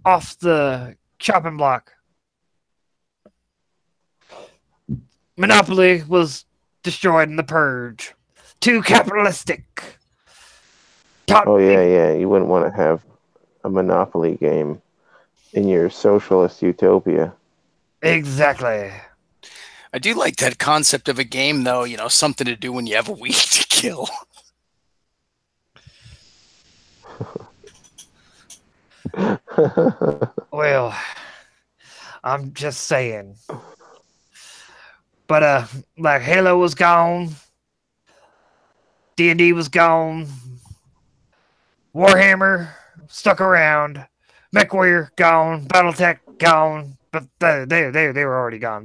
off the chopping block. Monopoly was destroyed in the purge. Too capitalistic. Oh yeah. You wouldn't want to have a Monopoly game in your socialist utopia. Exactly. I do like that concept of a game, though. You know, something to do when you have a week to kill. Well, I'm just saying. But like Halo was gone, D&D was gone, Warhammer stuck around, MechWarrior gone, BattleTech gone, but they were already gone.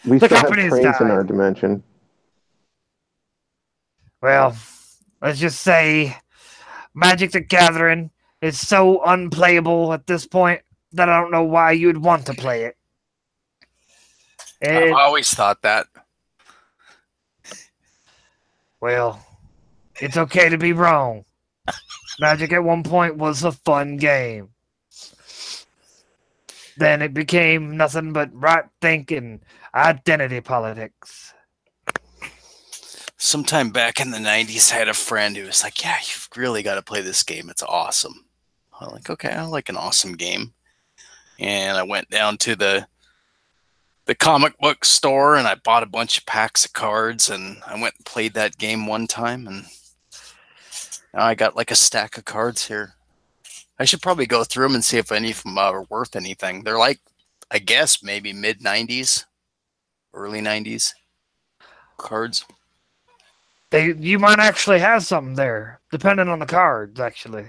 We still have trains in our dimension. Well, let's just say Magic the Gathering is so unplayable at this point that I don't know why you'd want to play it. I've always thought that. Well, it's okay to be wrong. Magic at one point was a fun game. Then it became nothing but right thinking, identity politics. Sometime back in the 90s, I had a friend who was like, yeah, you've really got to play this game. It's awesome. I'm like, okay, I like an awesome game. And I went down to the comic book store and I bought a bunch of packs of cards and I went and played that game one time and now I got like a stack of cards here. I should probably go through them and see if any of them are worth anything. They're like, I guess, maybe mid 90s, early 90s cards. You might actually have something there, depending on the cards, actually.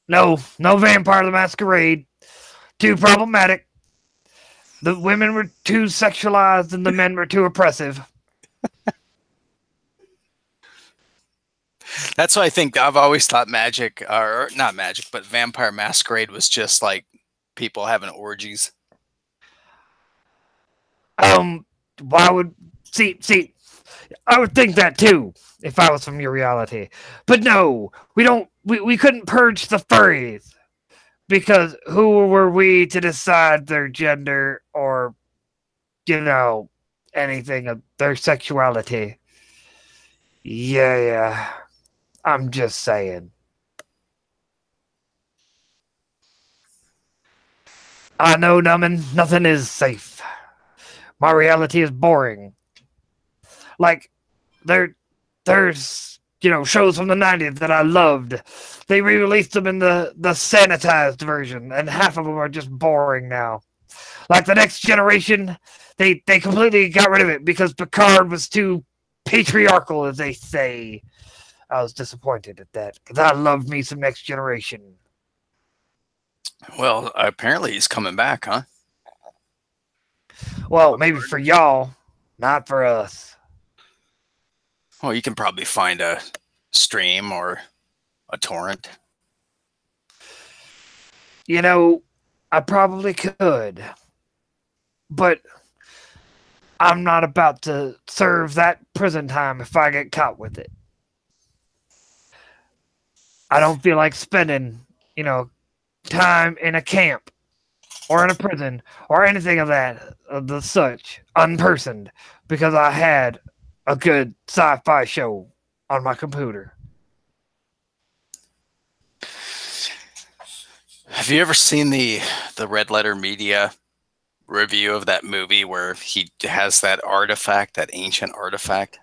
No Vampire the Masquerade. Too problematic. The women were too sexualized and the men were too oppressive. That's why I think I've always thought Magic, or not Magic, but Vampire Masquerade was just like people having orgies. Why would see? I would think that too if I was from your reality. But no, we don't. We couldn't purge the furries because who were we to decide their gender or, anything of their sexuality? Yeah. I'm just saying. I know, Numbin, nothing is safe. My reality is boring. Like, there's, shows from the 90s that I loved. They re-released them in the sanitized version, and half of them are just boring now. Like The Next Generation, they completely got rid of it because Picard was too patriarchal, as they say. I was disappointed at that, because I loved me some Next Generation. Well, apparently he's coming back, huh? Well, maybe for y'all, not for us. Well, you can probably find a stream or a torrent. I probably could. But I'm not about to serve that prison time if I get caught with it. I don't feel like spending, time in a camp or in a prison or anything of the such, unpersoned, because I had a good sci-fi show on my computer. Have you ever seen the Red Letter Media review of that movie where he has that artifact, that ancient artifact?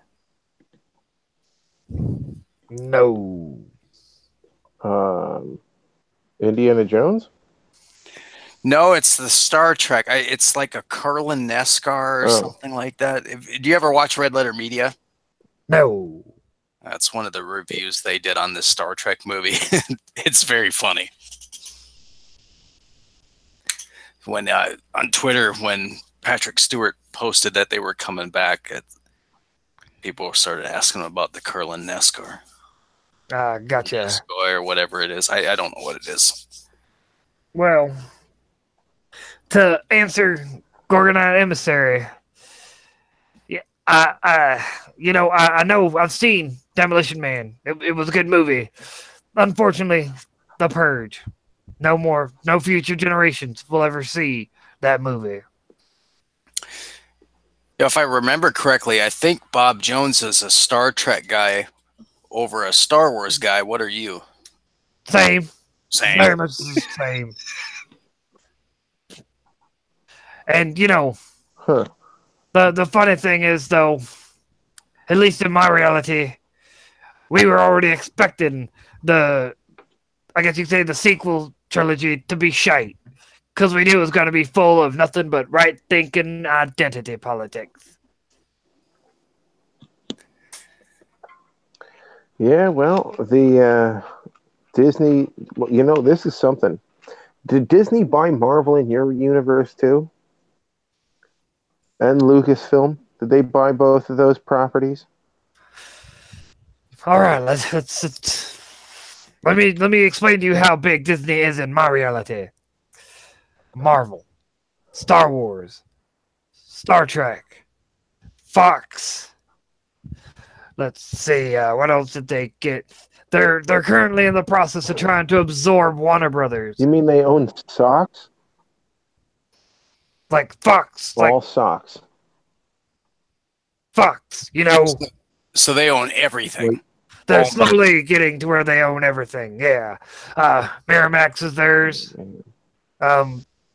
No. Indiana Jones? No, it's the Star Trek. It's like a Carlin Nescar or something like that. Do you ever watch Red Letter Media? No. That's one of the reviews they did on this Star Trek movie. It's very funny. When on Twitter, when Patrick Stewart posted that they were coming back, people started asking about the Carlin Nescar. Gotcha. Nescar or whatever it is. I don't know what it is. Well, to answer Gorgonite Emissary, yeah, I know I've seen Demolition Man. It was a good movie. Unfortunately, The Purge. No future generations will ever see that movie. If I remember correctly, I think Bob Jones is a Star Trek guy over a Star Wars guy. What are you? Same. Very much the same. And, the funny thing is, though, at least in my reality, we were already expecting I guess you could say the sequel trilogy to be shite. Because we knew it was going to be full of nothing but right-thinking identity politics. Yeah, well, the Disney, this is something. Did Disney buy Marvel in your universe too? And Lucasfilm? Did they buy both of those properties? All right, let me explain to you how big Disney is in my reality. Marvel, Star Wars, Star Trek, Fox. Let's see, what else did they get? They're currently in the process of trying to absorb Warner Brothers. You mean they own socks? Like Fox, All socks. Fox, you know. So they own everything. Wait. They're Oh, slowly getting to where they own everything. Yeah. Miramax is theirs.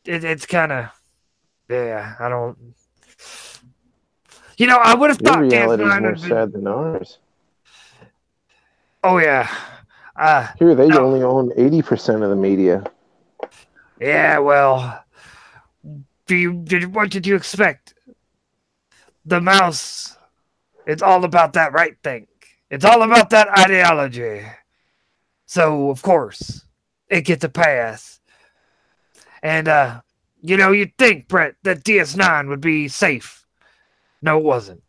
It's kind of, yeah, I don't. You know, I would have Your thought reality is DS9 more would be. sad than ours. Oh, yeah. Here, they no. only own 80% of the media. Yeah, well, what did you expect? The mouse, it's all about that right thing. It's all about that ideology. So, of course, it gets a pass. And, you know, you'd think, Brett, that DS9 would be safe. No, it wasn't.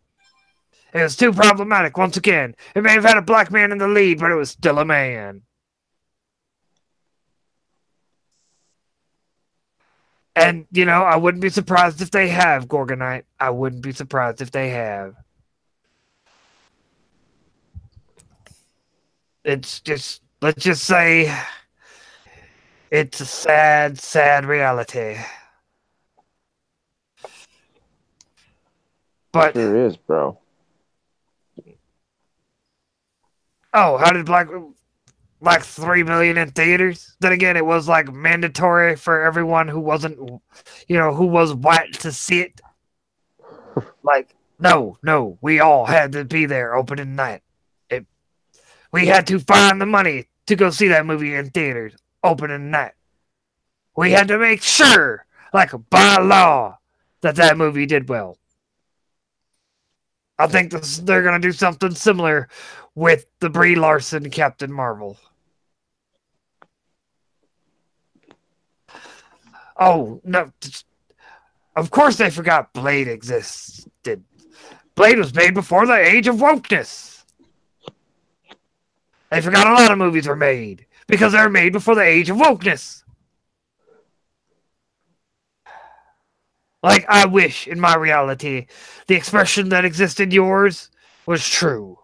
It was too problematic once again. It may have had a black man in the lead, but it was still a man. And, you know, I wouldn't be surprised if they have, Gorgonite. I wouldn't be surprised if they have. It's just, let's just say, it's a sad, sad reality. But Sure is, bro. oh, how did Black 3 million in theaters? Then again, it was like mandatory for everyone who wasn't, you know, who was white to see it. Like, no, we all had to be there opening night. We had to find the money to go see that movie in theaters opening night. We had to make sure, like by law, that movie did well. I think they're going to do something similar with the Brie Larson Captain Marvel. Oh, no. Of course they forgot Blade existed. Blade was made before the age of wokeness. They forgot a lot of movies were made because they were made before the age of wokeness. Like, I wish, in my reality, the expression that exists in yours was true.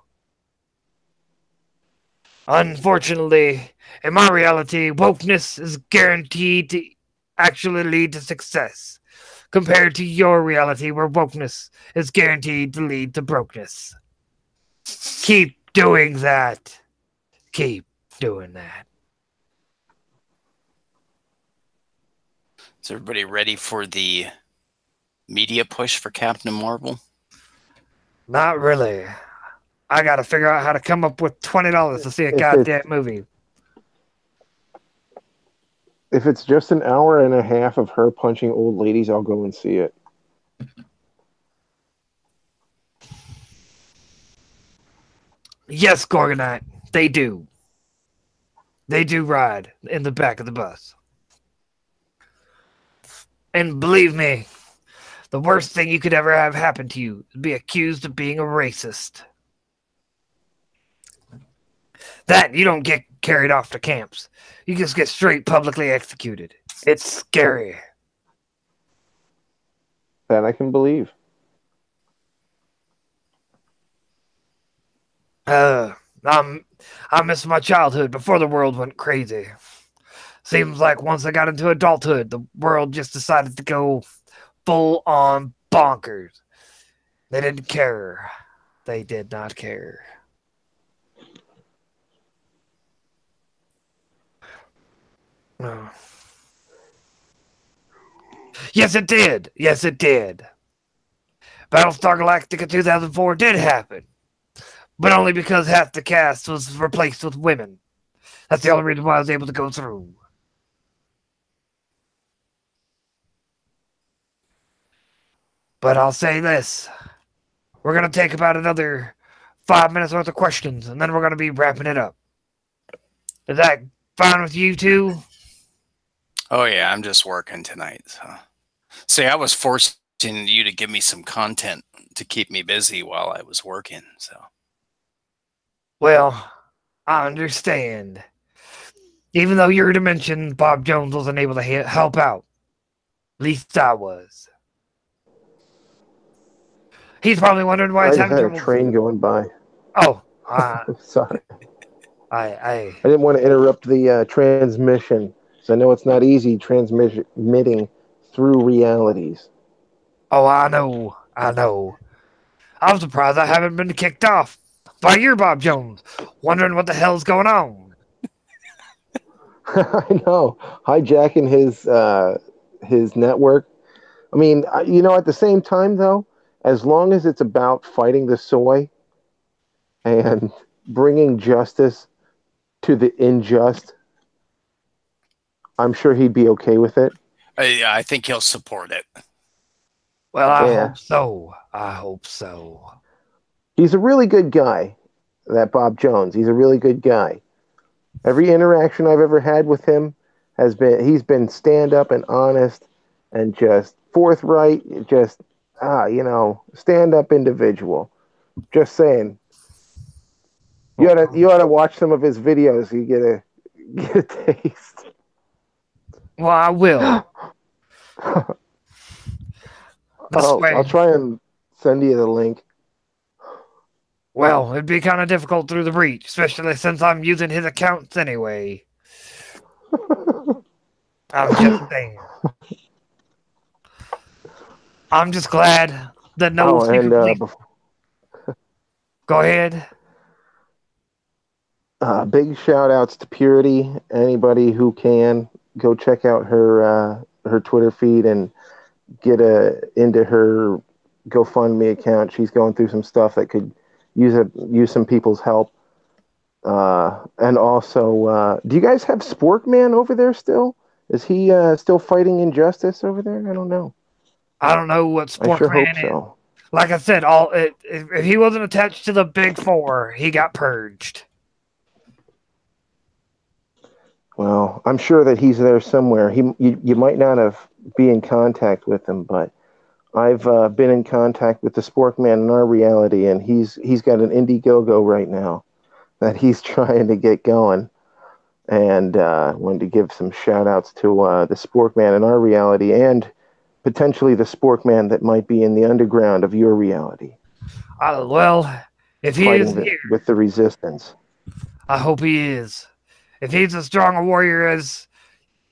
Unfortunately, in my reality, wokeness is guaranteed to actually lead to success, compared to your reality where wokeness is guaranteed to lead to brokenness. Keep doing that. Keep doing that. Is everybody ready for the media push for Captain Marvel? Not really. I gotta figure out how to come up with $20 to see a goddamn movie. If it's just an hour and a half of her punching old ladies, I'll go and see it. Yes, Gorgonite, they do. They do ride in the back of the bus. And believe me, the worst thing you could ever have happen to you is be accused of being a racist. That, you don't get carried off to camps. You just get straight publicly executed. It's scary. That I can believe. I miss my childhood before the world went crazy. Seems like once I got into adulthood, the world just decided to go full on bonkers. They didn't care. They did not care. Oh. Yes, it did. Yes, it did. Battlestar Galactica 2004 did happen. But only because half the cast was replaced with women. That's the only reason why I was able to go through. But I'll say this. We're going to take about another 5 minutes worth of questions, and then we're going to be wrapping it up. Is that fine with you two? Oh, yeah, I'm just working tonight. So. See, I was forcing you to give me some content to keep me busy while I was working. So. Well, I understand. Even though your dimension, Bob Jones wasn't able to help out. At least I was. He's probably wondering why I he's just having had a trouble. train going by. Oh, Sorry. I. I didn't want to interrupt the transmission, so I know it's not easy transmitting through realities. Oh, I know. I know. I'm surprised I haven't been kicked off by your Bob Jones, wondering what the hell's going on. I know, hijacking his network. I mean, at the same time though, as long as it's about fighting the soy and bringing justice to the unjust, I'm sure he'd be okay with it. I think he'll support it. Well, I Yeah. hope so. I hope so. He's a really good guy, that Bob Jones. He's a really good guy. Every interaction I've ever had with him he's been stand up and honest and just forthright, just stand up individual. Just saying. You ought to watch some of his videos. You get a taste. Well, I will. I'll try and send you the link. Well, it'd be kind of difficult through the breach, especially since I'm using his accounts anyway. I'm just saying. I'm just glad that no secret police... Go ahead. Big shout outs to Purity. Anybody who can go check out her Twitter feed and get into her GoFundMe account. She's going through some stuff that could use some people's help. And also, do you guys have Sporkman over there still? Is he still fighting injustice over there? I don't know. I don't know what Sporkman I sure hope is. so. Like I said, if he wasn't attached to the Big Four, he got purged. Well, I'm sure that he's there somewhere. You might not have been in contact with him, but I've been in contact with the Sporkman in our reality, and he's got an Indiegogo right now that he's trying to get going. And wanted to give some shout outs to the Sporkman in our reality and potentially the Sporkman that might be in the underground of your reality. Well, if he is here, with the resistance. I hope he is. If he's as strong a warrior as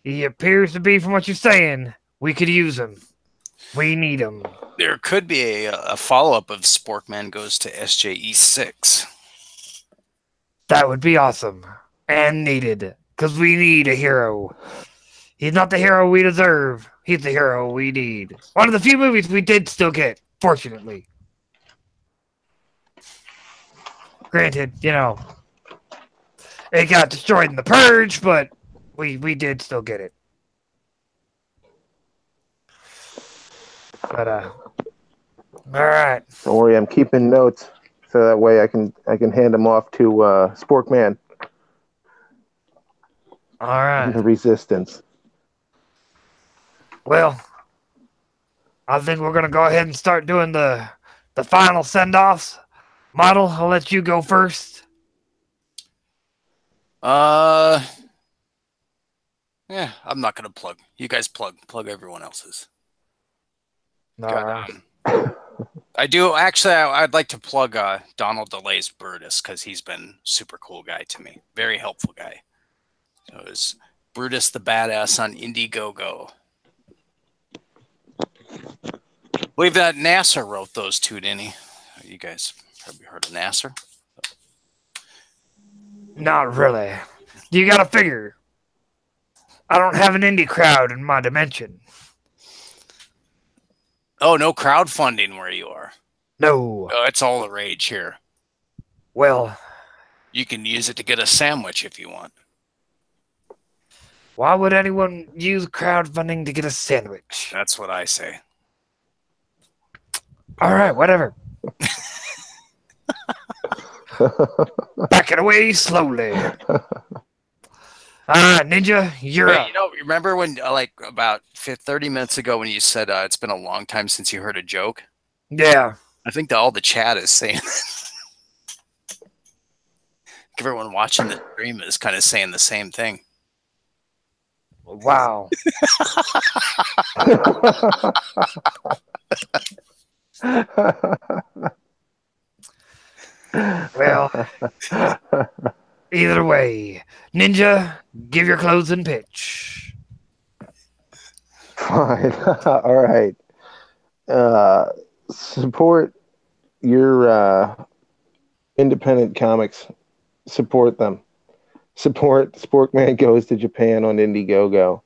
he appears to be from what you're saying, we could use him. We need him. There could be a follow-up of Sporkman goes to SJE-6. That would be awesome. And needed. Because we need a hero. He's not the hero we deserve. He's the hero we need. One of the few movies we did still get, fortunately. Granted, it got destroyed in the Purge, but we did still get it. But all right. Don't worry, I'm keeping notes so that way I can hand them off to Sporkman. All right. The resistance. Well, I think we're gonna go ahead and start doing the final send-offs. Model, I'll let you go first. Yeah, I'm not gonna plug. You guys plug everyone else's. I do actually. I'd like to plug Donald DeLay's Brutus because he's been super cool guy to me. Very helpful guy. So it was Brutus the Badass on Indiegogo. I believe that NASA wrote those two, didn't he? You guys probably heard of NASA? Not really. You gotta figure. I don't have an indie crowd in my dimension. Oh, no crowdfunding where you are. No. Oh, it's all the rage here. Well, you can use it to get a sandwich if you want. Why would anyone use crowdfunding to get a sandwich? That's what I say. All right, whatever. Back it away slowly. Ninja, you're up. Remember when, about 30 minutes ago when you said it's been a long time since you heard a joke? Yeah. I think all the chat is saying everyone watching the stream is kind of saying the same thing. Wow. Either way, Ninja, give your closing pitch. Fine. All right. Support your independent comics. Support them. Support Sporkman Goes to Japan on Indiegogo.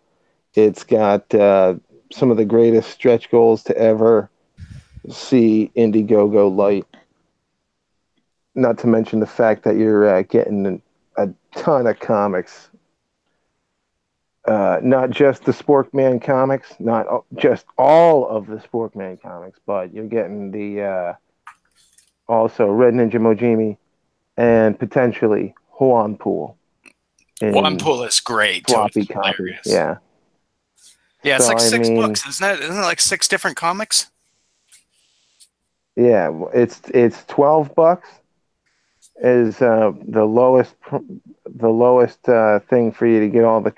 It's got some of the greatest stretch goals to ever see Indiegogo light. Not to mention the fact that you're getting a ton of comics. Not just the Sporkman comics, not just all of the Sporkman comics, but you're getting the also Red Ninja Mojimi and potentially Huan Pool. One Pool is great too. Floppy It's copy. hilarious. Yeah. Yeah, it's So, like I 6 mean, books, isn't it? Isn't it like 6 different comics? Yeah, it's $12 is the lowest thing for you to get all the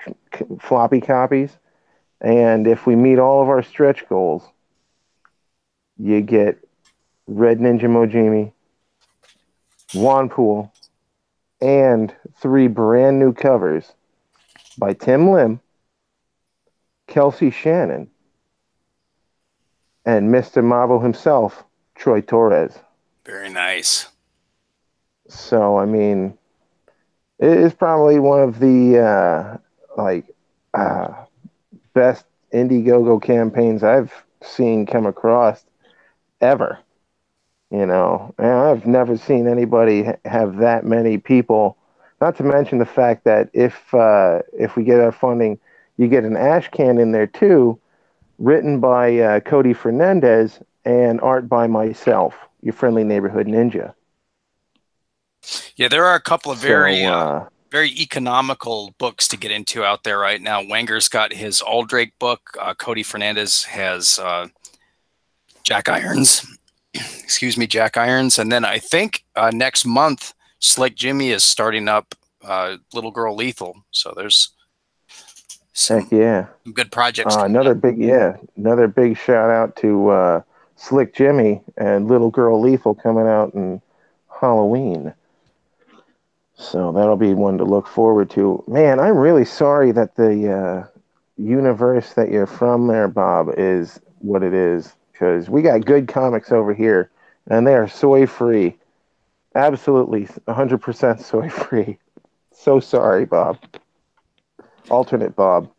floppy copies. And if we meet all of our stretch goals, you get Red Ninja Mojimi, Wanpool, and 3 brand new covers by Tim Lim, Kelsey Shannon, and Mr. Marvel himself, Troy Torres. Very nice. So, I mean, it is probably one of the best Indiegogo campaigns I've seen come across ever. You know, and I've never seen anybody have that many people. Not to mention the fact that if we get our funding, you get an ash can in there too, written by Cody Fernandez and art by myself, your friendly neighborhood ninja. Yeah, there are a couple of very So, economical books to get into out there right now. Wenger's got his Aldrake book. Cody Fernandez has Jack Irons. Excuse me, Jack Irons. And then I think next month, Slick Jimmy is starting up Little Girl Lethal. So there's some heck yeah. good projects. Another big shout out to Slick Jimmy and Little Girl Lethal coming out in Halloween. So that'll be one to look forward to. Man, I'm really sorry that the universe that you're from there, Bob, is what it is. Because we got good comics over here, and they are soy-free. Absolutely 100% soy-free. So sorry, Bob. Alternate Bob.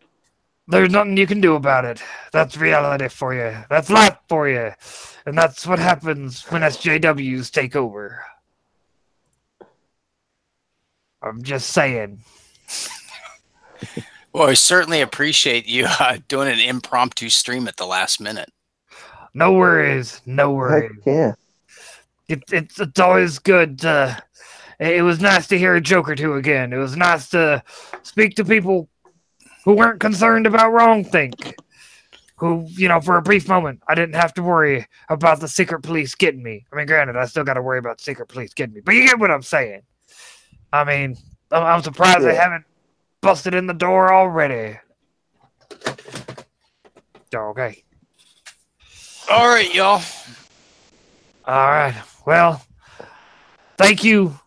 There's nothing you can do about it. That's reality for you. That's life for you. And that's what happens when SJWs take over. I'm just saying. Well, I certainly appreciate you doing an impromptu stream at the last minute. No worries. No worries. Heck yeah. It's always good. It was nice to hear a joke or two again. It was nice to speak to people who weren't concerned about wrongthink. Who, you know, for a brief moment, I didn't have to worry about the secret police getting me. I mean, granted, I still got to worry about the secret police getting me. But you get what I'm saying. I mean, I'm surprised they haven't busted in the door already. Okay. All right, y'all. All right. Well, thank you,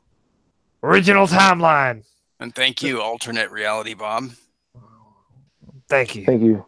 Original Timeline. And thank you, Alternate Reality Bob. Thank you. Thank you.